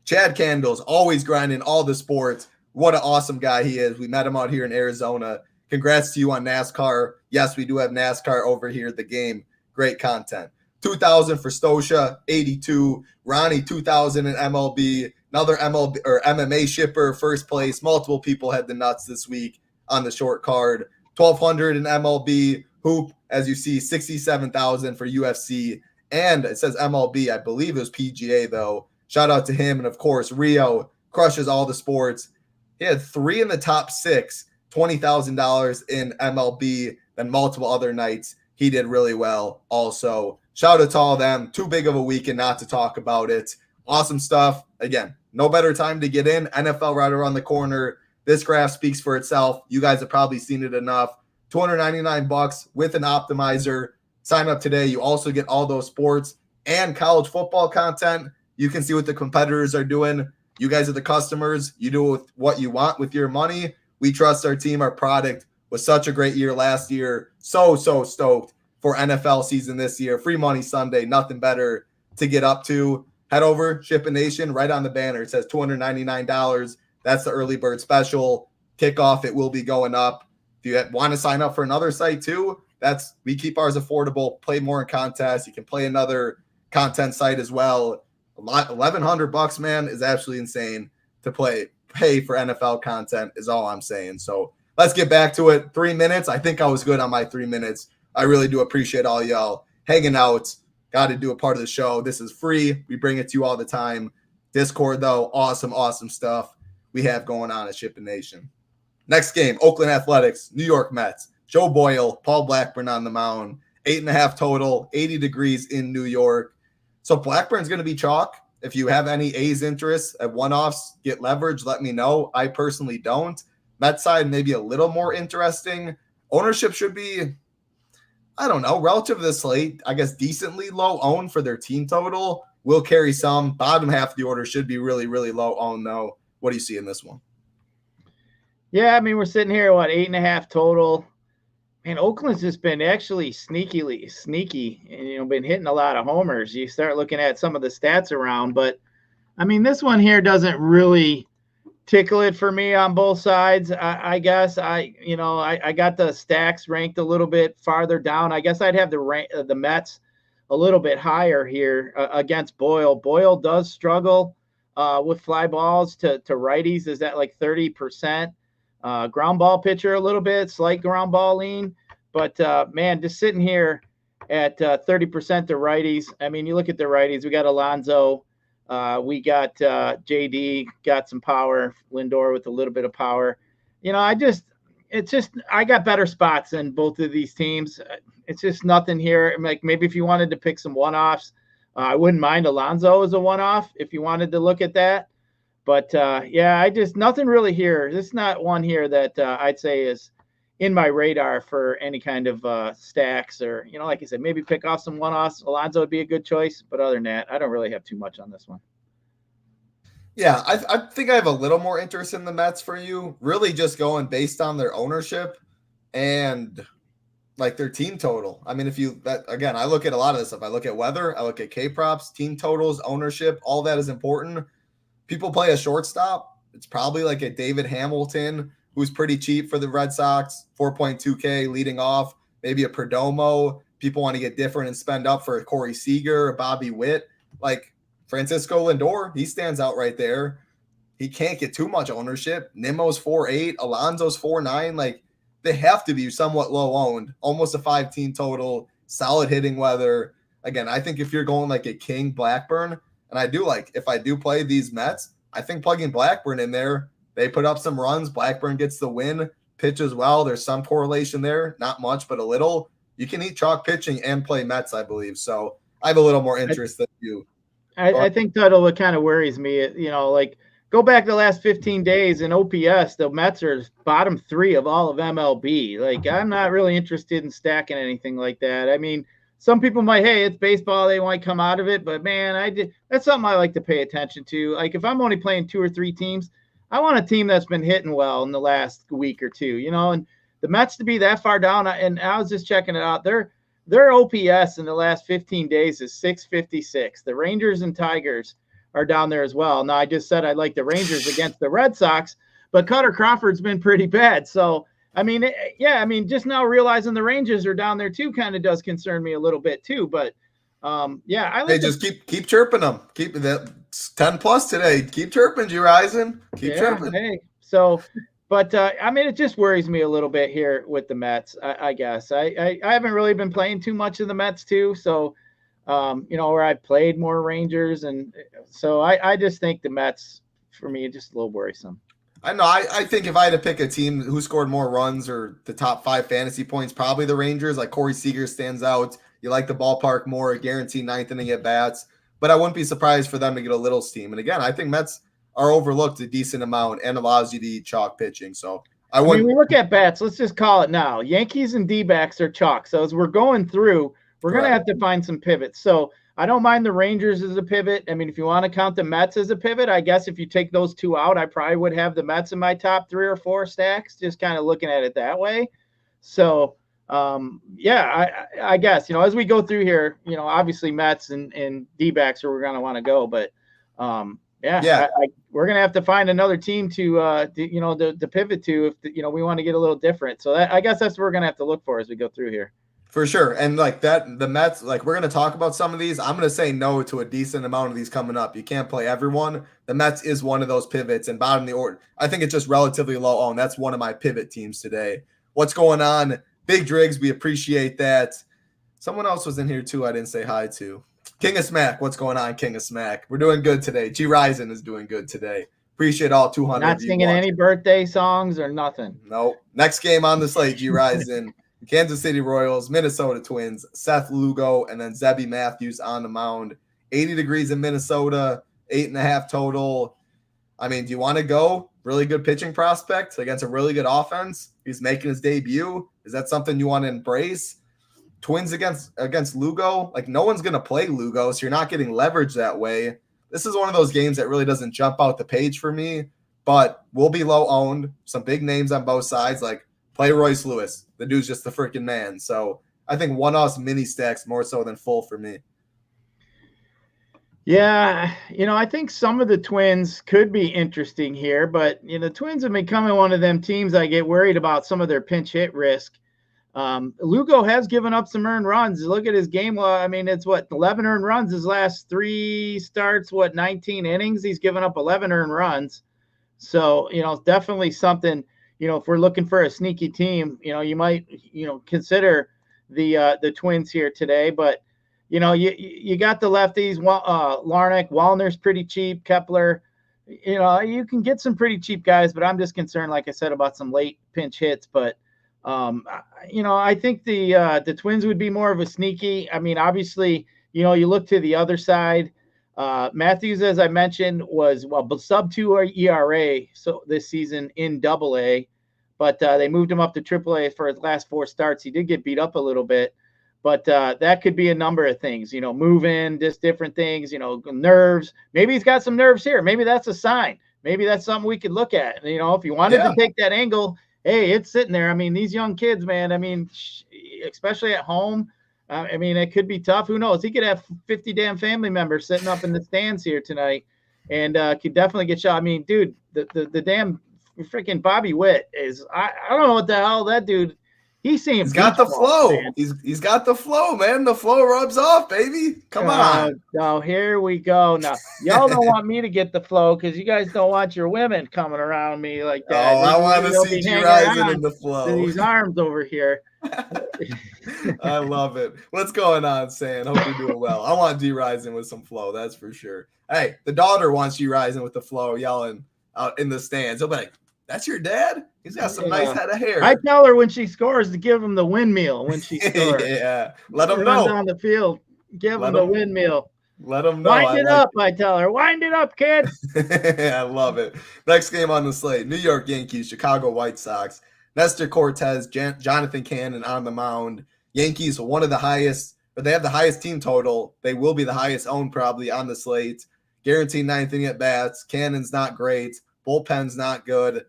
Chad Candles, always grinding all the sports. What an awesome guy he is. We met him out here in Arizona. Congrats to you on NASCAR. Yes, we do have NASCAR over here at the game. Great content. 2,000 for Stosha, 82. Ronnie, 2,000 in MLB. Another MLB or MMA shipper, first place. Multiple people had the nuts this week on the short card. 1,200 in MLB. Hoop, as you see, 67,000 for UFC. And it says MLB. I believe it was PGA, though. Shout out to him. And, of course, Rio crushes all the sports. He had 3 in the top 6, $20,000 in MLB. Then multiple other nights, he did really well also. Shout out to all of them. Too big of a weekend not to talk about it. Awesome stuff. Again, no better time to get in. NFL right around the corner. This graph speaks for itself. You guys have probably seen it enough. $299 with an optimizer. Sign up today. You also get all those sports and college football content. You can see what the competitors are doing. You guys are the customers. You do with what you want with your money. We trust our team. Our product was such a great year last year. So stoked for NFL season this year. Free money Sunday. Nothing better to get up to. Head over, SHIPIT Nation, right on the banner. It says $299. That's the early bird special. Kickoff, it will be going up. If you want to sign up for another site too, we keep ours affordable. Play more in contests. You can play another content site as well. $1,100, man, is absolutely insane to pay for NFL content is all I'm saying. So let's get back to it. 3 minutes. I think I was good on my 3 minutes. I really do appreciate all y'all hanging out. Got to do a part of the show. This is free. We bring it to you all the time. Discord, though, awesome stuff we have going on at SHIPIT Nation. Next game, Oakland Athletics, New York Mets. Joe Boyle, Paul Blackburn on the mound. 8.5 total, 80 degrees in New York. So Blackburn's going to be chalk. If you have any A's interest at one-offs, get leverage, let me know. I personally don't. Mets side, maybe a little more interesting. Ownership should be, I don't know, relative to the slate, I guess decently low owned for their team total. Will carry some. Bottom half of the order should be really, really low owned, though. What do you see in this one? Yeah, I mean, we're sitting here, 8.5 total. And Oakland's just been actually sneaky and, been hitting a lot of homers. You start looking at some of the stats around, but I mean, this one here doesn't really tickle it for me on both sides. I guess I got the stacks ranked a little bit farther down. I guess I'd have the Mets a little bit higher here against Boyle. Boyle does struggle with fly balls to righties. Is that like 30%? Ground ball pitcher a little bit, slight ground ball lean. But, man, just sitting here at 30% to righties. I mean, you look at the righties. We got Alonso. We got JD, got some power. Lindor with a little bit of power. I got better spots in both of these teams. It's just nothing here. Like maybe if you wanted to pick some one-offs, I wouldn't mind Alonso as a one-off if you wanted to look at that. But, yeah, nothing really here. This is not one here that I'd say is in my radar for any kind of stacks or, like I said, maybe pick off some one-offs. Alonso would be a good choice. But other than that, I don't really have too much on this one. Yeah, I think I have a little more interest in the Mets for you. Really just going based on their ownership and like their team total. I mean, again, I look at a lot of this stuff. I look at weather, I look at K-props, team totals, ownership, all that is important. People play a shortstop. It's probably like a David Hamilton, who's pretty cheap for the Red Sox, 4.2K leading off, maybe a Perdomo. People want to get different and spend up for a Corey Seager, a Bobby Witt. Like Francisco Lindor, he stands out right there. He can't get too much ownership. Nimmo's 4.8, Alonso's 4.9. Like they have to be somewhat low owned, almost a 5-team total, solid hitting weather. Again, I think if you're going like a King Blackburn, and if I do play these Mets, I think plugging Blackburn in there, they put up some runs. Blackburn gets the win, pitches well. There's some correlation there, not much, but a little. You can eat chalk pitching and play Mets, I believe. So I have a little more interest than you. I think that kind of worries me. Like go back the last 15 days in OPS, the Mets are bottom 3 of all of MLB. Like I'm not really interested in stacking anything like that. I mean, some people might, hey, it's baseball, they might come out of it, but man, that's something I like to pay attention to. Like if I'm only playing 2 or 3 teams, I want a team that's been hitting well in the last week or two, and the Mets to be that far down. And I was just checking it out. Their OPS in the last 15 days is 656. The Rangers and Tigers are down there as well. Now I just said I like the Rangers against the Red Sox, but Cutter Crawford's been pretty bad. So I mean, just now realizing the Rangers are down there too kind of does concern me a little bit too. But yeah, I like just keep chirping them. Keep that 10 plus today. Keep chirping, Gyiraszin. Keep chirping. Hey, so, but I mean, it just worries me a little bit here with the Mets. I guess I haven't really been playing too much of the Mets too. So, where I played more Rangers, and so I just think the Mets for me are just a little worrisome. I know. I think if I had to pick a team who scored more runs or the top 5 fantasy points, probably the Rangers. Like Corey Seager stands out. You like the ballpark more, guaranteed 9th inning at bats. But I wouldn't be surprised for them to get a little steam. And again, I think Mets are overlooked a decent amount and allows you to eat chalk pitching. So I mean, we look at bats. Let's just call it now. Yankees and D-backs are chalk. So as we're going through, we're going to have to find some pivots. So I don't mind the Rangers as a pivot. I mean, if you want to count the Mets as a pivot, I guess if you take those 2 out, I probably would have the Mets in my top 3 or 4 stacks, just kind of looking at it that way. So, yeah, I guess, as we go through here, obviously Mets and D-backs are where we're going to want to go. But, yeah. We're going to have to find another team to pivot to if, we want to get a little different. So I guess that's what we're going to have to look for as we go through here. For sure. And like that, the Mets, like we're going to talk about some of these. I'm going to say no to a decent amount of these coming up. You can't play everyone. The Mets is one of those pivots and bottom of the order. I think it's just relatively low owned. That's one of my pivot teams today. What's going on? Big Driggs, we appreciate that. Someone else was in here too I didn't say hi to. King of Smack, what's going on, King of Smack? We're doing good today. Gyiraszin is doing good today. Appreciate all 200. Not singing any birthday songs or nothing. Nope. Next game on the slate, Gyiraszin. Kansas City Royals, Minnesota Twins, Seth Lugo, and then Zebby Matthews on the mound. 80 degrees in Minnesota, 8.5 total. I mean, do you want to go really good pitching prospect against a really good offense? He's making his debut. Is that something you want to embrace? Twins against Lugo, like no one's going to play Lugo, so you're not getting leverage that way. This is one of those games that really doesn't jump out the page for me, but we'll be low owned. Some big names on both sides, like play Royce Lewis. The dude's just the freaking man. So I think one-off mini stacks more so than full for me. Yeah, I think some of the Twins could be interesting here, but the Twins have becoming one of them teams I get worried about some of their pinch hit risk. Lugo has given up some earned runs. Look at his game. I mean, it's 11 earned runs his last 3 starts, 19 innings. He's given up 11 earned runs. So, it's definitely something, if we're looking for a sneaky team, you might, consider the Twins here today, but you got the lefties, Larnach, Wallner's pretty cheap, Kepler, you can get some pretty cheap guys, but I'm just concerned, like I said, about some late pinch hits. But, I think the Twins would be more of a sneaky. I mean, obviously, you look to the other side. Matthews, as I mentioned, was sub-2 ERA so this season in AA, but they moved him up to AAA for his last 4 starts. He did get beat up a little bit. But that could be a number of things, move in, just different things, nerves. Maybe he's got some nerves here. Maybe that's a sign. Maybe that's something we could look at. If you wanted to take that angle, hey, it's sitting there. I mean, these young kids, man, I mean, especially at home, I mean, it could be tough. Who knows? He could have 50 damn family members sitting up in the stands here tonight and could definitely get shot. I mean, dude, the damn freaking Bobby Witt is – I don't know what the hell that dude – He's got the flow. Man. He's got the flow, man. The flow rubs off, baby. Come on. No, here we go. Now, y'all don't want me to get the flow because you guys don't want your women coming around me like that. Oh, I want to see Gyiraszin in the flow. These arms over here. I love it. What's going on, Sam? Hope you're doing well. I want Gyiraszin with some flow, that's for sure. Hey, the daughter wants Gyiraszin with the flow, yelling out in the stands. He'll be like, that's your dad? He's got some nice head of hair. I tell her when she scores to give him the windmill when she scores. Yeah, let him know. On the field, give him the windmill. Let him know. Wind it up, I tell her. Wind it up, kid. I love it. Next game on the slate, New York Yankees, Chicago White Sox. Nestor Cortez, Jonathan Cannon on the mound. Yankees, one of the highest, but they have the highest team total. They will be the highest owned probably on the slate. Guaranteed 9th inning at bats. Cannon's not great. Bullpen's not good.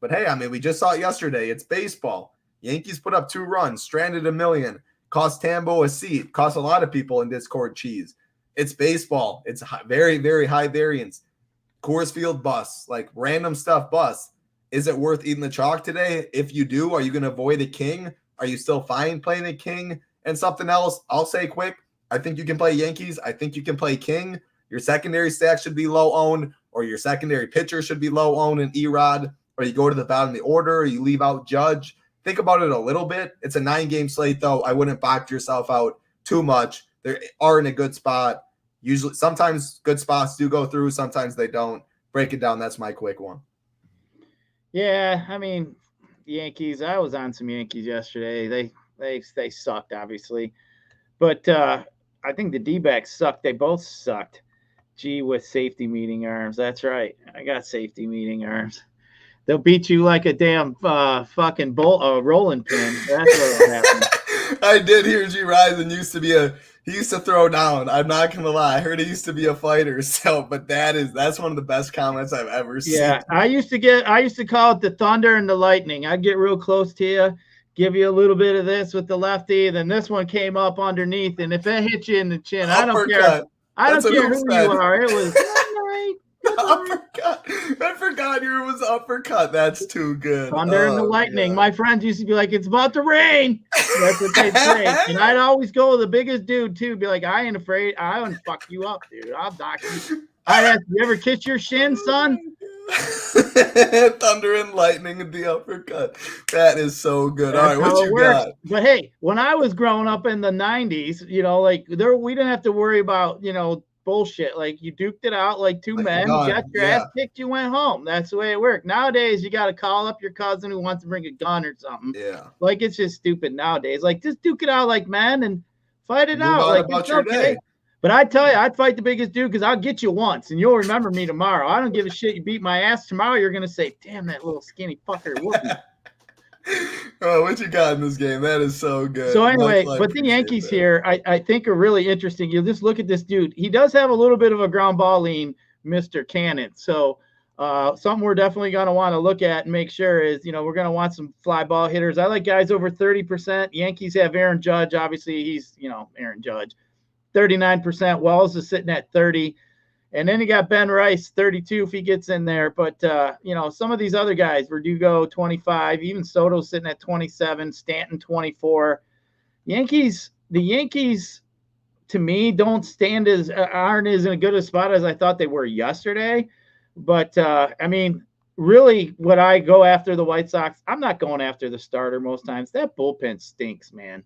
But hey, I mean, we just saw it yesterday. It's baseball. Yankees put up 2 runs, stranded $1 million, cost Tambo a seat, cost a lot of people in Discord cheese. It's baseball. It's very, very high variance. Coors Field bus, like random stuff bus. Is it worth eating the chalk today? If you do, are you going to avoid a king? Are you still fine playing a king? And something else, I'll say quick. I think you can play Yankees. I think you can play king. Your secondary stack should be low owned, or your secondary pitcher should be low owned in Erod. Or you go to the bottom of the order, or you leave out Judge. Think about it a little bit. It's a 9-game slate, though. I wouldn't box yourself out too much. They are in a good spot. Usually, sometimes good spots do go through. Sometimes they don't. Break it down. That's my quick one. Yeah, I mean, Yankees. I was on some Yankees yesterday. They sucked, obviously. But I think the D-backs sucked. They both sucked. Gee, with safety meeting arms. That's right. I got safety meeting arms. They'll beat you like a damn fucking rolling pin. That's what'll happen. I did hear Gyiraszin he used to throw down. I'm not gonna lie. I heard he used to be a fighter. So, but that's one of the best comments I've ever seen. Yeah, I used to call it the thunder and the lightning. I'd get real close to you, give you a little bit of this with the lefty, then this one came up underneath, and if it hit you in the chin, I don't care. I don't care who you are. It was uppercut. I forgot yours was uppercut. That's too good. Thunder and the lightning. Yeah. My friends used to be like, it's about to rain. That's what they'd say. And I'd always go with the biggest dude, too. Be like, I ain't afraid. I wouldn't fuck you up, dude. I'll dock you. I'd ask, you ever kiss your shin, son? Thunder and lightning and the uppercut. That is so good. That's all right, what you got? But hey, when I was growing up in the 90s, we didn't have to worry about, bullshit. Like, you duked it out like two men, you got your ass kicked, you went home. That's the way it worked. Nowadays, you got to call up your cousin who wants to bring a gun or something. Yeah. Like, it's just stupid nowadays. Like, just duke it out like men and fight it out. Like, it's okay. But I tell you, I'd fight the biggest dude because I'll get you once and you'll remember me tomorrow. I don't give a shit. You beat my ass tomorrow, you're going to say, damn, that little skinny fucker whooped me. Oh, what you got in this game? That is so good. So anyway, but the Yankees here, I think are really interesting. You just look at this dude. He does have a little bit of a ground ball lean, Mr. Cannon. So Something we're definitely going to want to look at and make sure is, we're going to want some fly ball hitters. I like guys over 30%. Yankees have Aaron Judge. Obviously, he's, Aaron Judge. 39%. Wells is sitting at 30. And then you got Ben Rice, 32 if he gets in there. But, some of these other guys, Verdugo, 25. Even Soto's sitting at 27. Stanton, 24. The Yankees, to me, aren't as in a good a spot as I thought they were yesterday. But, really, when I go after the White Sox, I'm not going after the starter most times. That bullpen stinks, man.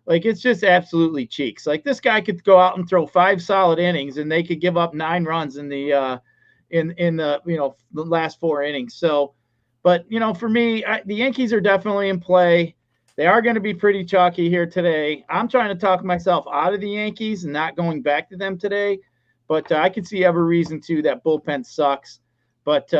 Like, it's just absolutely cheeks. Like, this guy could go out and throw 5 solid innings, and they could give up 9 runs in the the last 4 innings. So, but, for me, the Yankees are definitely in play. They are going to be pretty chalky here today. I'm trying to talk myself out of the Yankees and not going back to them today. But I can see every reason, too, that bullpen sucks. But,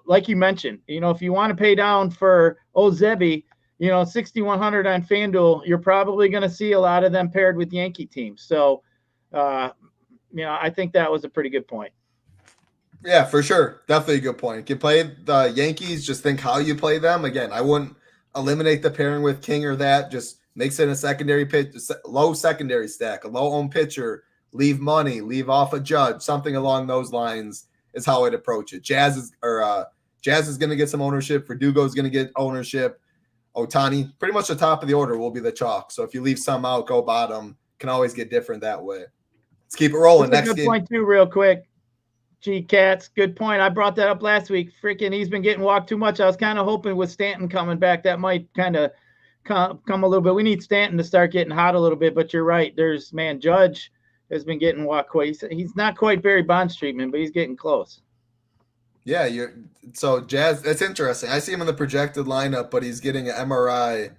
like you mentioned, if you want to pay down for Ozeby, 6,100 on FanDuel, you're probably going to see a lot of them paired with Yankee teams. So, I think that was a pretty good point. Yeah, for sure. Definitely a good point. You can play the Yankees, just think how you play them. Again, I wouldn't eliminate the pairing with King or that. Just mix in a secondary pitch, low secondary stack, a low-owned pitcher, leave money, leave off a Judge, something along those lines is how I'd approach it. Jazz is going to get some ownership. Verdugo is going to get ownership. Ohtani, pretty much the top of the order will be the chalk. So if you leave some out, go bottom. Can always get different that way. Let's keep it rolling. That's Next a good game. point too, real quick. Gee, Cats, good point. I brought that up last week. Freaking, he's been getting walked too much. I was kind of hoping with Stanton coming back, that might kind of come a little bit. We need Stanton to start getting hot a little bit, but you're right. Judge has been getting walked quite. He's not quite Barry Bonds treatment, but he's getting close. Yeah, so Jazz, that's interesting. I see him in the projected lineup, but he's getting an MRI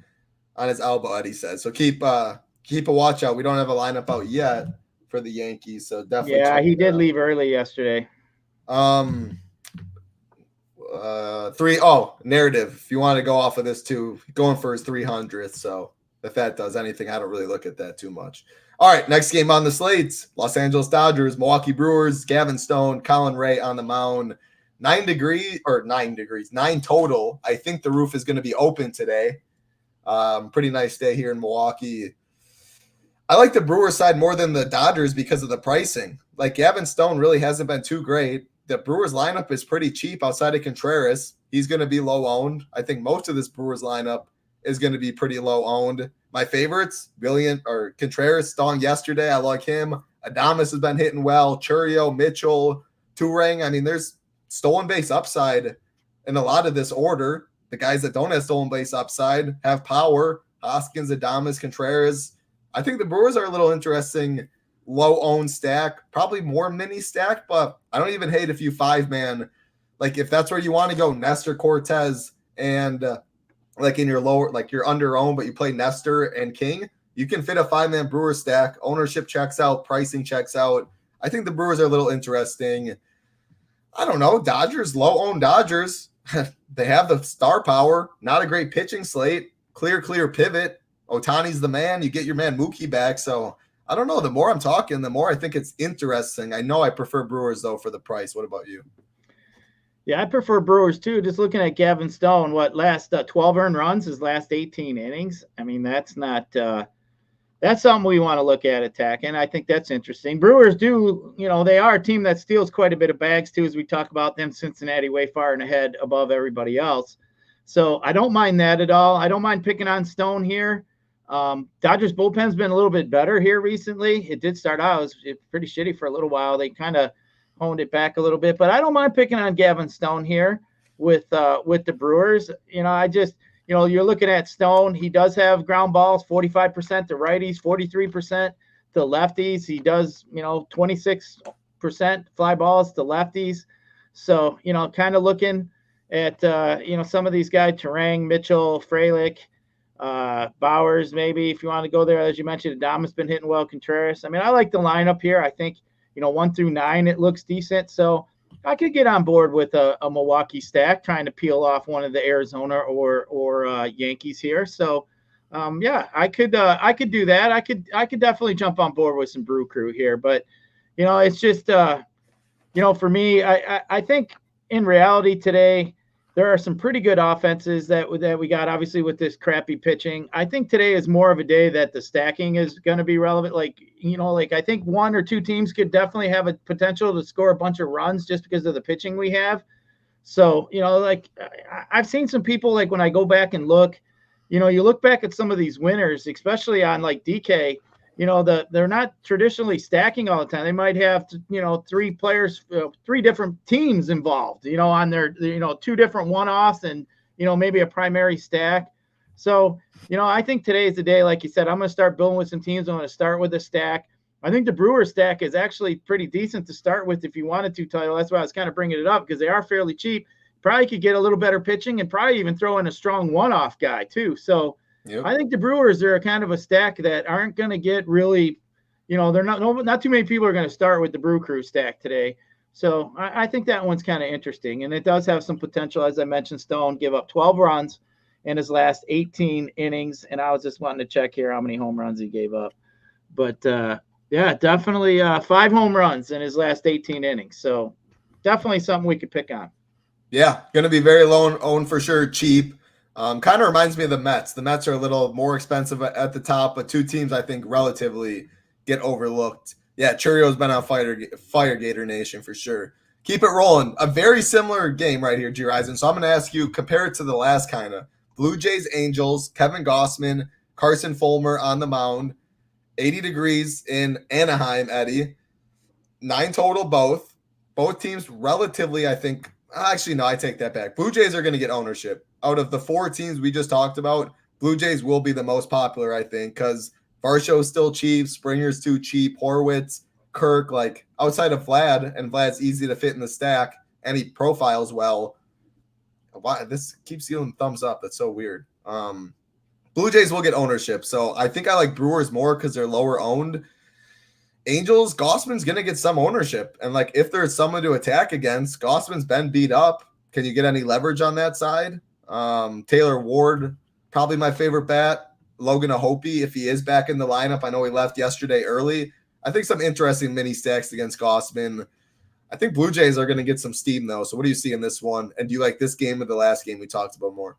on his elbow, Eddie said. So keep a watch out. We don't have a lineup out yet for the Yankees, so definitely. Yeah, he did leave early yesterday. Narrative. If you want to go off of this too, going for his 300th. So if that does anything, I don't really look at that too much. All right, next game on the slates: Los Angeles Dodgers, Milwaukee Brewers, Gavin Stone, Colin Ray on the mound. 9 total. I think the roof is going to be open today. Pretty nice day here in Milwaukee. I like the Brewers side more than the Dodgers because of the pricing. Like, Gavin Stone really hasn't been too great. The Brewers lineup is pretty cheap outside of Contreras. He's going to be low owned. I think most of this Brewers lineup is going to be pretty low owned. My favorites, Contreras, Stone yesterday. I like him. Adames has been hitting well. Churio, Mitchell, Turang. I mean, there's stolen base upside in a lot of this order. The guys that don't have stolen base upside have power. Hoskins, Adames, Contreras. I think the Brewers are a little interesting low-owned stack, probably more mini stack, but I don't even hate a few 5-man. Like, if that's where you want to go, Nestor, Cortez, and like in your lower, like you're under-owned, but you play Nestor and King, you can fit a 5-man Brewer stack. Ownership checks out, pricing checks out. I think the Brewers are a little interesting. I don't know. Dodgers, low-owned Dodgers. They have the star power. Not a great pitching slate. Clear pivot. Ohtani's the man. You get your man Mookie back. So, I don't know. The more I'm talking, the more I think it's interesting. I know I prefer Brewers, though, for the price. What about you? Yeah, I prefer Brewers, too. Just looking at Gavin Stone, last 12 earned runs, his last 18 innings. I mean, that's not that's something we want to look at attacking. I think that's interesting. Brewers do, they are a team that steals quite a bit of bags too, as we talk about them. Cincinnati way far and ahead above everybody else. So I don't mind that at all. I don't mind picking on Stone here. Dodgers bullpen's been a little bit better here recently. It did start out, it was pretty shitty for a little while. They kind of honed it back a little bit, but I don't mind picking on Gavin Stone here with the Brewers. You're looking at Stone. He does have ground balls, 45% to righties, 43% to lefties. He does, 26% fly balls to lefties. So, kind of looking at, some of these guys, Turang, Mitchell, Frelick, Bowers, maybe if you want to go there. As you mentioned, Adames been hitting well, Contreras. I mean, I like the lineup here. I think, 1 through 9, it looks decent. So I could get on board with a Milwaukee stack, trying to peel off one of the Arizona or Yankees here. So, I could do that. I could definitely jump on board with some Brew Crew here. But, it's just, for me, I think in reality today, there are some pretty good offenses that we got, obviously, with this crappy pitching. I think today is more of a day that the stacking is going to be relevant. Like I think one or two teams could definitely have a potential to score a bunch of runs just because of the pitching we have. So, I've seen some people, like when I go back and look, you look back at some of these winners, especially on like DK, they're not traditionally stacking all the time. They might have, three players, three different teams involved, on their, two different one-offs and, maybe a primary stack. So, I think today is the day, like you said, I'm going to start building with some teams. I'm going to start with a stack. I think the Brewers stack is actually pretty decent to start with if you wanted to, title. That's why I was kind of bringing it up, because they are fairly cheap. Probably could get a little better pitching and probably even throw in a strong one-off guy too. So, yep. I think the Brewers are kind of a stack that aren't going to get really, they're not too many people are going to start with the Brew Crew stack today. So I think that one's kind of interesting, and it does have some potential. As I mentioned, Stone give up 12 runs in his last 18 innings, and I was just wanting to check here how many home runs he gave up. But yeah, definitely 5 home runs in his last 18 innings. So definitely something we could pick on. Yeah, going to be very low owned for sure, cheap. Kind of reminds me of the Mets. The Mets are a little more expensive at the top, but two teams I think relatively get overlooked. Yeah, Churio's been on Fire Gator Nation for sure. Keep it rolling. A very similar game right here, Gyiraszin. So I'm going to ask you, compare it to the last kind of. Blue Jays, Angels, Kevin Gausman, Carson Fulmer on the mound, 80 degrees in Anaheim, Eddie. 9 total both. Both teams relatively, I think. Actually, no, I take that back. Blue Jays are going to get ownership. Out of the 4 teams we just talked about, Blue Jays will be the most popular, I think, because Varsho's still cheap, Springer's too cheap, Horwitz, Kirk, like outside of Vlad, and Vlad's easy to fit in the stack, and he profiles well. Why this keeps getting thumbs up? That's so weird. Blue Jays will get ownership, so I think I like Brewers more because they're lower owned. Angels, Gausman's going to get some ownership. And, like, if there's someone to attack against, Gausman's been beat up. Can you get any leverage on that side? Taylor Ward, probably my favorite bat. Logan Ahope, if he is back in the lineup. I know he left yesterday early. I think some interesting mini stacks against Gausman. I think Blue Jays are going to get some steam, though. So what do you see in this one? And do you like this game or the last game we talked about more?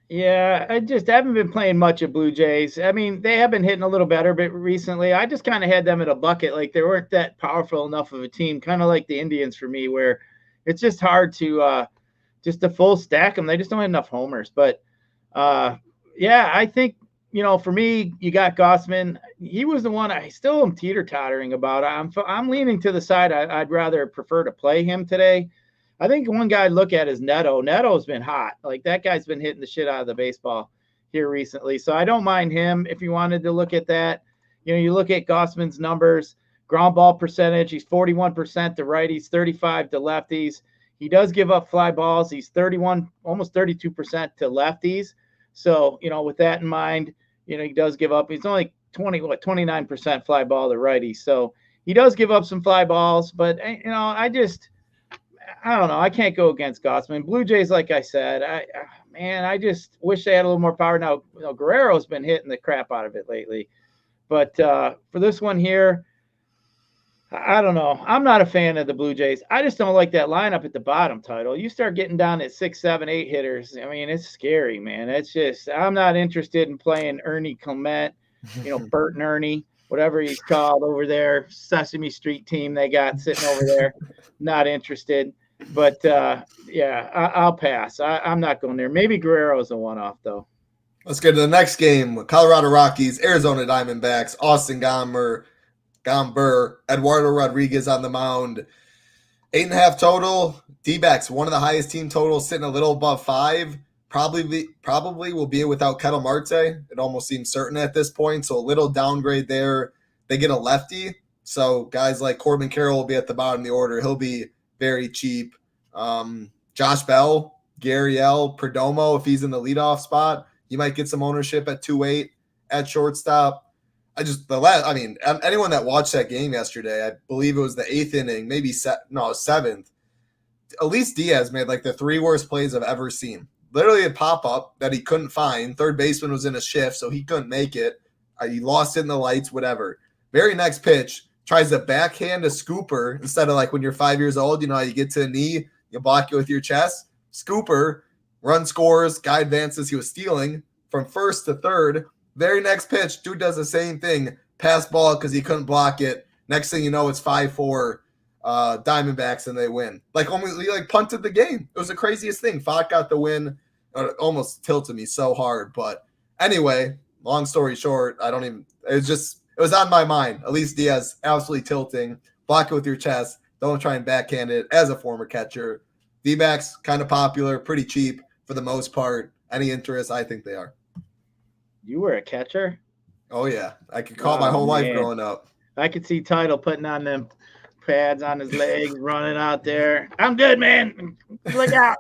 Yeah, I just haven't been playing much of Blue Jays. I mean, they have been hitting a little better bit recently. I just kind of had them in a bucket. Like, they weren't that powerful enough of a team, kind of like the Indians for me, where it's just hard to just to full stack them. They just don't have enough homers. But, yeah, I think, for me, you got Gausman. He was the one I still am teeter-tottering about. I'm leaning to the side. I'd rather prefer to play him today. I think one guy I'd look at is Neto. Neto's been hot. Like, that guy's been hitting the shit out of the baseball here recently. So I don't mind him if you wanted to look at that. You look at Gausman's numbers, ground ball percentage. He's 41% to righties, 35 to lefties. He does give up fly balls. He's 31, almost 32% to lefties. So, with that in mind, he does give up. He's only 29% fly ball to righties. So he does give up some fly balls. But, I don't know. I can't go against Gausman. Blue Jays, like I said, I just wish they had a little more power. Now, Guerrero's been hitting the crap out of it lately. But for this one here, I don't know. I'm not a fan of the Blue Jays. I just don't like that lineup at the bottom, title. You start getting down at 6, 7, 8 hitters. I mean, it's scary, man. It's just, I'm not interested in playing Ernie Clement, Bert and Ernie, whatever he's called over there, Sesame Street team they got sitting over there. Not interested. But, yeah, I'll pass. I'm not going there. Maybe Guerrero's a one-off, though. Let's get to the next game. Colorado Rockies, Arizona Diamondbacks, Austin Gomber, Eduardo Rodriguez on the mound. 8.5 total. D-backs, one of the highest team totals, sitting a little above 5. Probably will be without Ketel Marte. It almost seems certain at this point. So a little downgrade there. They get a lefty. So guys like Corbin Carroll will be at the bottom of the order. He'll be very cheap. Josh Bell, Gary L, Perdomo, if he's in the leadoff spot, you might get some ownership at 2.8 at shortstop. Anyone that watched that game yesterday, I believe it was the 8th inning, maybe 7th. Elise Diaz made like the 3 worst plays I've ever seen. Literally a pop-up that he couldn't find. Third baseman was in a shift, so he couldn't make it. He lost it in the lights, whatever. Very next pitch, tries to backhand a scooper instead of like when you're 5 years old, you get to a knee, You block it with your chest. Scooper, run scores, guy advances. He was stealing from first to third. Very next pitch, dude does the same thing. Pass ball because he couldn't block it. Next thing you know, it's 5-4 Diamondbacks and they win. Like almost he like punted the game. It was the craziest thing. Fott got the win. It almost tilted me so hard. But anyway, long story short, it was on my mind. Elise Diaz absolutely tilting. Block it with your chest. Don't try and backhand it as a former catcher. D-backs kind of popular, pretty cheap for the most part. Any interest? I think they are. You were a catcher? Oh, yeah. I could call my whole life growing up. I could see Title putting on them pads on his legs, running out there. I'm good, man. Look out.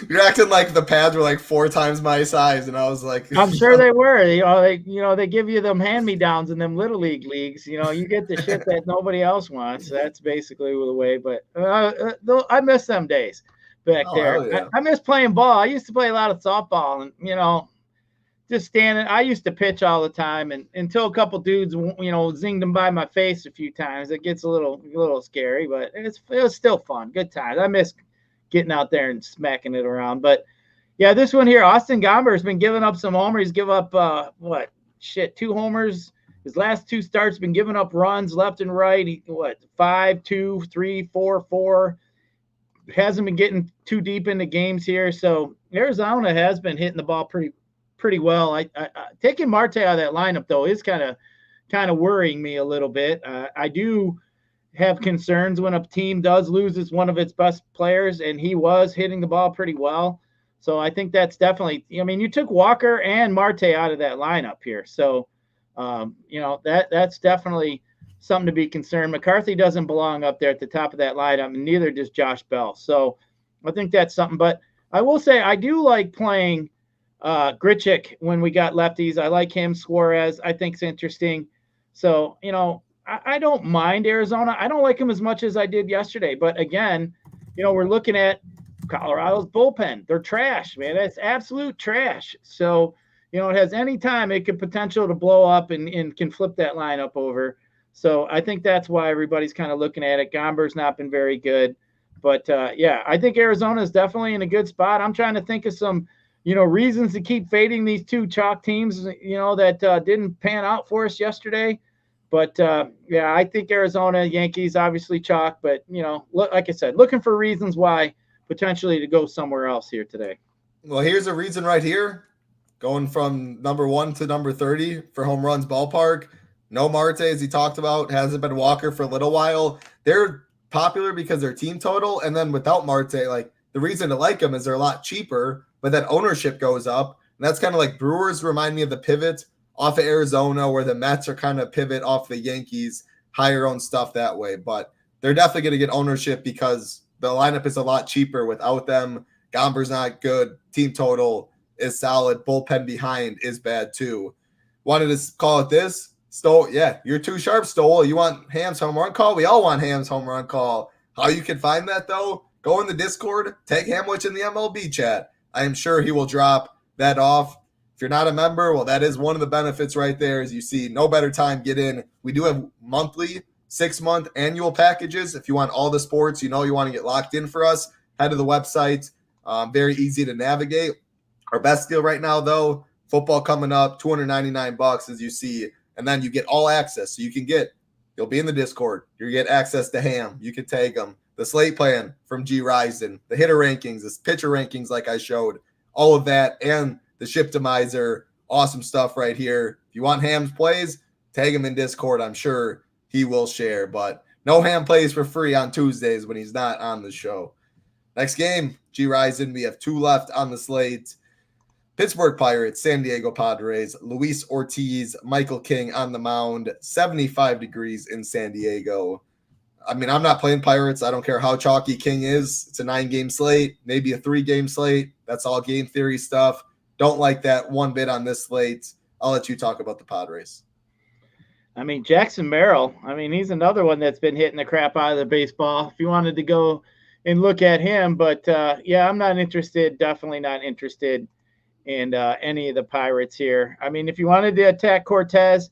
You're acting like the pads were like 4 times my size, and I was like, I'm sure they were. They give you them hand-me-downs in them little leagues. You get the shit that nobody else wants. That's basically the way. But I miss them days back there. Yeah. I miss playing ball. I used to play a lot of softball, and just standing. I used to pitch all the time, and until a couple dudes, zinged them by my face a few times. It gets a little scary, but it was still fun. Good times. I miss getting out there and smacking it around. But yeah, this one here, Austin Gomber has been giving up some homers. He's give up 2 homers. His last 2 starts been giving up runs left and right. 5, 2, 3, 4, 4. Hasn't been getting too deep into games here. So Arizona has been hitting the ball pretty well. I taking Marte out of that lineup though is kind of worrying me a little bit. I do have concerns when a team does lose one of its best players, and he was hitting the ball pretty well. So I think that's definitely. You took Walker and Marte out of that lineup here, so that's definitely something to be concerned. McCarthy doesn't belong up there at the top of that lineup, and neither does Josh Bell. So I think that's something. But I will say I do like playing Grichuk when we got lefties. I like him. Suarez, I think, is interesting. So, I don't mind Arizona. I don't like him as much as I did yesterday. But again, we're looking at Colorado's bullpen. They're trash, man. That's absolute trash. So, it has any time it could potential to blow up and can flip that lineup over. So I think that's why everybody's kind of looking at it. Gomber's not been very good. But, I think Arizona is definitely in a good spot. I'm trying to think of some reasons to keep fading these 2 chalk teams, that didn't pan out for us yesterday. But, I think Arizona, Yankees, obviously chalk. But, like I said, looking for reasons why potentially to go somewhere else here today. Well, here's a reason right here. Going from number 1 to number 30 for home runs ballpark. No Marte, as he talked about. Hasn't been Walker for a little while. They're popular because their team total. And then without Marte, like the reason to like them is they're a lot cheaper. But that ownership goes up. And that's kind of like Brewers remind me of the pivot off of Arizona, where the Mets are kind of pivot off the Yankees, higher own stuff that way. But they're definitely going to get ownership because the lineup is a lot cheaper without them. Gomber's not good. Team total is solid. Bullpen behind is bad too. Wanted to call it this. Stoll, yeah, you're too sharp, Stoll. You want Ham's home run call? We all want Ham's home run call. How you can find that, though, go in the Discord, tag Hamwich in the MLB chat. I am sure he will drop that off. If you're not a member, well, that is one of the benefits right there. As you see, no better time, get in. We do have monthly, 6-month, annual packages. If you want all the sports, you want to get locked in for us, head to the website. Very easy to navigate. Our best deal right now, though, football coming up, $299 as you see, and then you get all access. So you'll be in the Discord. You get access to Ham. You can tag them. The slate plan from Gyiraszin, the hitter rankings, the pitcher rankings like I showed, all of that, and the Shiptimizer. Awesome stuff right here. If you want Ham's plays, tag him in Discord. I'm sure he will share. But no Ham plays for free on Tuesdays when he's not on the show. Next game, Gyiraszin. We have 2 left on the slate. Pittsburgh Pirates, San Diego Padres, Luis Ortiz, Michael King on the mound, 75 degrees in San Diego. I'm not playing Pirates. I don't care how chalky King is. It's a 9-game slate, maybe a 3-game slate. That's all game theory stuff. Don't like that one bit on this slate. I'll let you talk about the Padres. Jackson Merrill, he's another one that's been hitting the crap out of the baseball. If you wanted to go and look at him, but I'm not interested, definitely not interested in any of the Pirates here. If you wanted to attack Cortez,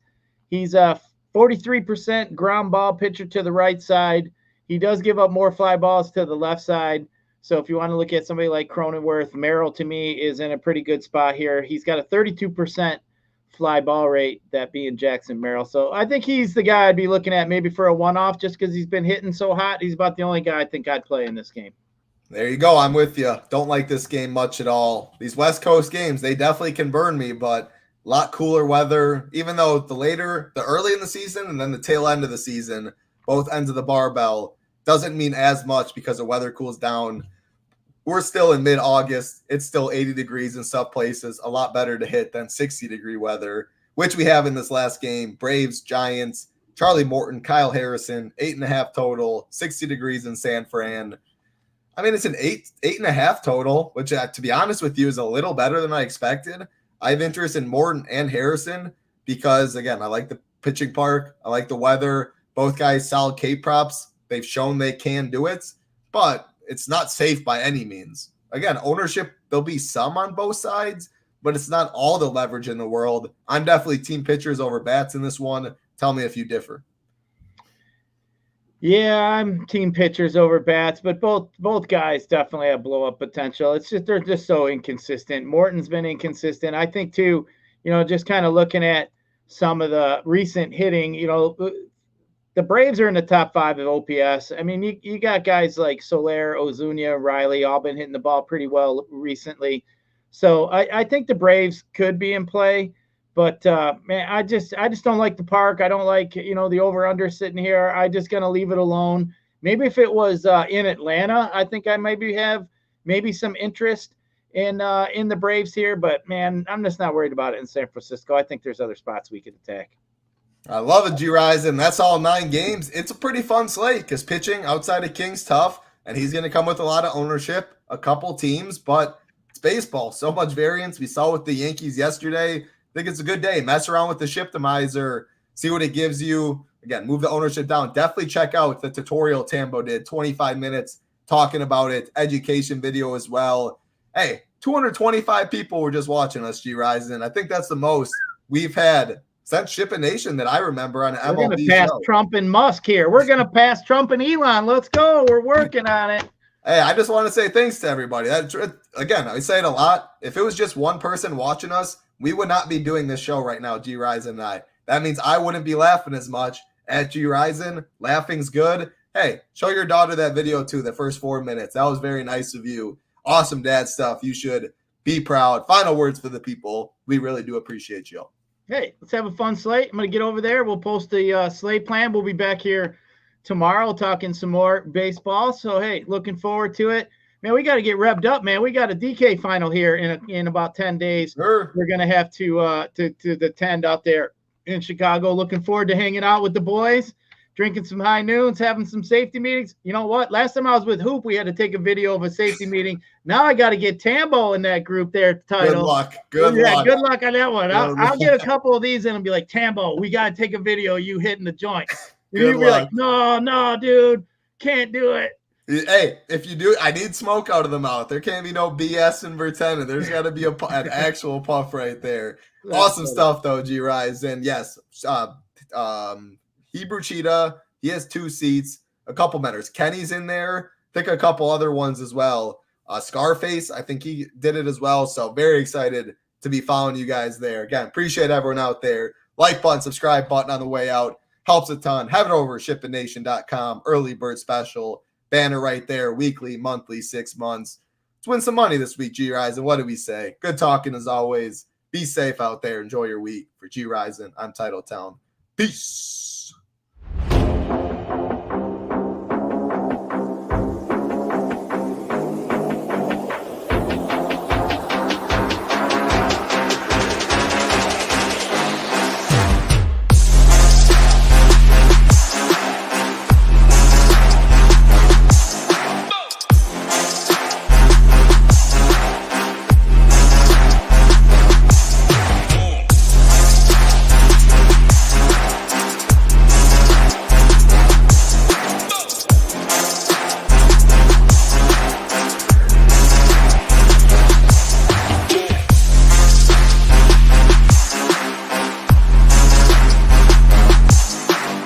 he's a 43% ground ball pitcher to the right side. He does give up more fly balls to the left side. So if you want to look at somebody like Cronenworth, Merrill to me is in a pretty good spot here. He's got a 32% fly ball rate, that being Jackson Merrill. So I think he's the guy I'd be looking at maybe for a one-off just because he's been hitting so hot. He's about the only guy I think I'd play in this game. There you go. I'm with you. Don't like this game much at all. These West Coast games, they definitely can burn me, but a lot cooler weather, even though the early in the season and then the tail end of the season, both ends of the barbell, doesn't mean as much because the weather cools down. We're still in mid-August. It's still 80 degrees in some places. A lot better to hit than 60-degree weather, which we have in this last game. Braves, Giants, Charlie Morton, Kyle Harrison, 8.5 total, 60 degrees in San Fran. I mean, it's an 8.5 total, which, to be honest with you, is a little better than I expected. I have interest in Morton and Harrison because, again, I like the pitching park. I like the weather. Both guys, solid K props. They've shown they can do it, but it's not safe by any means. Again, ownership, there'll be some on both sides, but it's not all the leverage in the world. I'm definitely team pitchers over bats in this one. Tell me if you differ. Yeah, I'm team pitchers over bats, but both guys definitely have blow up potential. It's just they're just so inconsistent. Morton's been inconsistent. I think too, just kind of looking at some of the recent hitting, the Braves are in the top 5 of OPS. I mean, you got guys like Soler, Ozuna, Riley, all been hitting the ball pretty well recently. So I think the Braves could be in play. But, man, I just don't like the park. I don't like, the over-under sitting here. I'm just going to leave it alone. Maybe if it was in Atlanta, I think I maybe have some interest in the Braves here. But, man, I'm just not worried about it in San Francisco. I think there's other spots we could attack. I love it, Gyiraszin. That's all 9 games. It's a pretty fun slate because pitching outside of King's tough, and he's going to come with a lot of ownership, a couple teams, but it's baseball. So much variance. We saw with the Yankees yesterday. I think it's a good day. Mess around with the Shiptimizer, see what it gives you. Again, move the ownership down. Definitely check out the tutorial Tambo did, 25 minutes talking about it, education video as well. Hey, 225 people were just watching us, Gyiraszin. I think that's the most we've had since SHIPIT Nation that I remember on an MLB We're going to pass show. Trump and Musk here. We're going to pass Trump and Elon. Let's go. We're working on it. Hey, I just want to say thanks to everybody. Again, I say it a lot. If it was just one person watching us, we would not be doing this show right now, Gyiraszin and I. That means I wouldn't be laughing as much at Gyiraszin. Laughing's good. Hey, show your daughter that video too, the first 4 minutes. That was very nice of you. Awesome dad stuff. You should be proud. Final words for the people. We really do appreciate you. Hey, let's have a fun slate. I'm going to get over there. We'll post the slate plan. We'll be back here tomorrow talking some more baseball. So, hey, looking forward to it. Man, we got to get revved up, man. We got a DK final here in about 10 days. Sure. We're going to have to the tent out there in Chicago. Looking forward to hanging out with the boys, drinking some high noons, having some safety meetings. You know what? Last time I was with Hoop, we had to take a video of a safety meeting. Now I got to get Tambo in that group there at the title. Good luck. Good luck. Good luck on that one. I'll get a couple of these in and be like, Tambo, we got to take a video of you hitting the joint. You'll be like, no, dude, can't do it. Hey, if you do, I need smoke out of the mouth. There can't be no BS and pretending. There's got to be an actual puff right there. Awesome stuff, though, Gyiraszin. Yes, Hebrew Cheetah, he has 2 seats, a couple mentors. Kenny's in there. I think a couple other ones as well. Scarface, I think he did it as well. So very excited to be following you guys there. Again, appreciate everyone out there. Like button, subscribe button on the way out. Helps a ton. Have it over at ShipItNation.com. Early bird special. Banner right there. Weekly, monthly, 6 months. Let's win some money this week, Gyiraszin. What do we say? Good talking as always. Be safe out there. Enjoy your week. For Gyiraszin, I'm Title Town. Peace.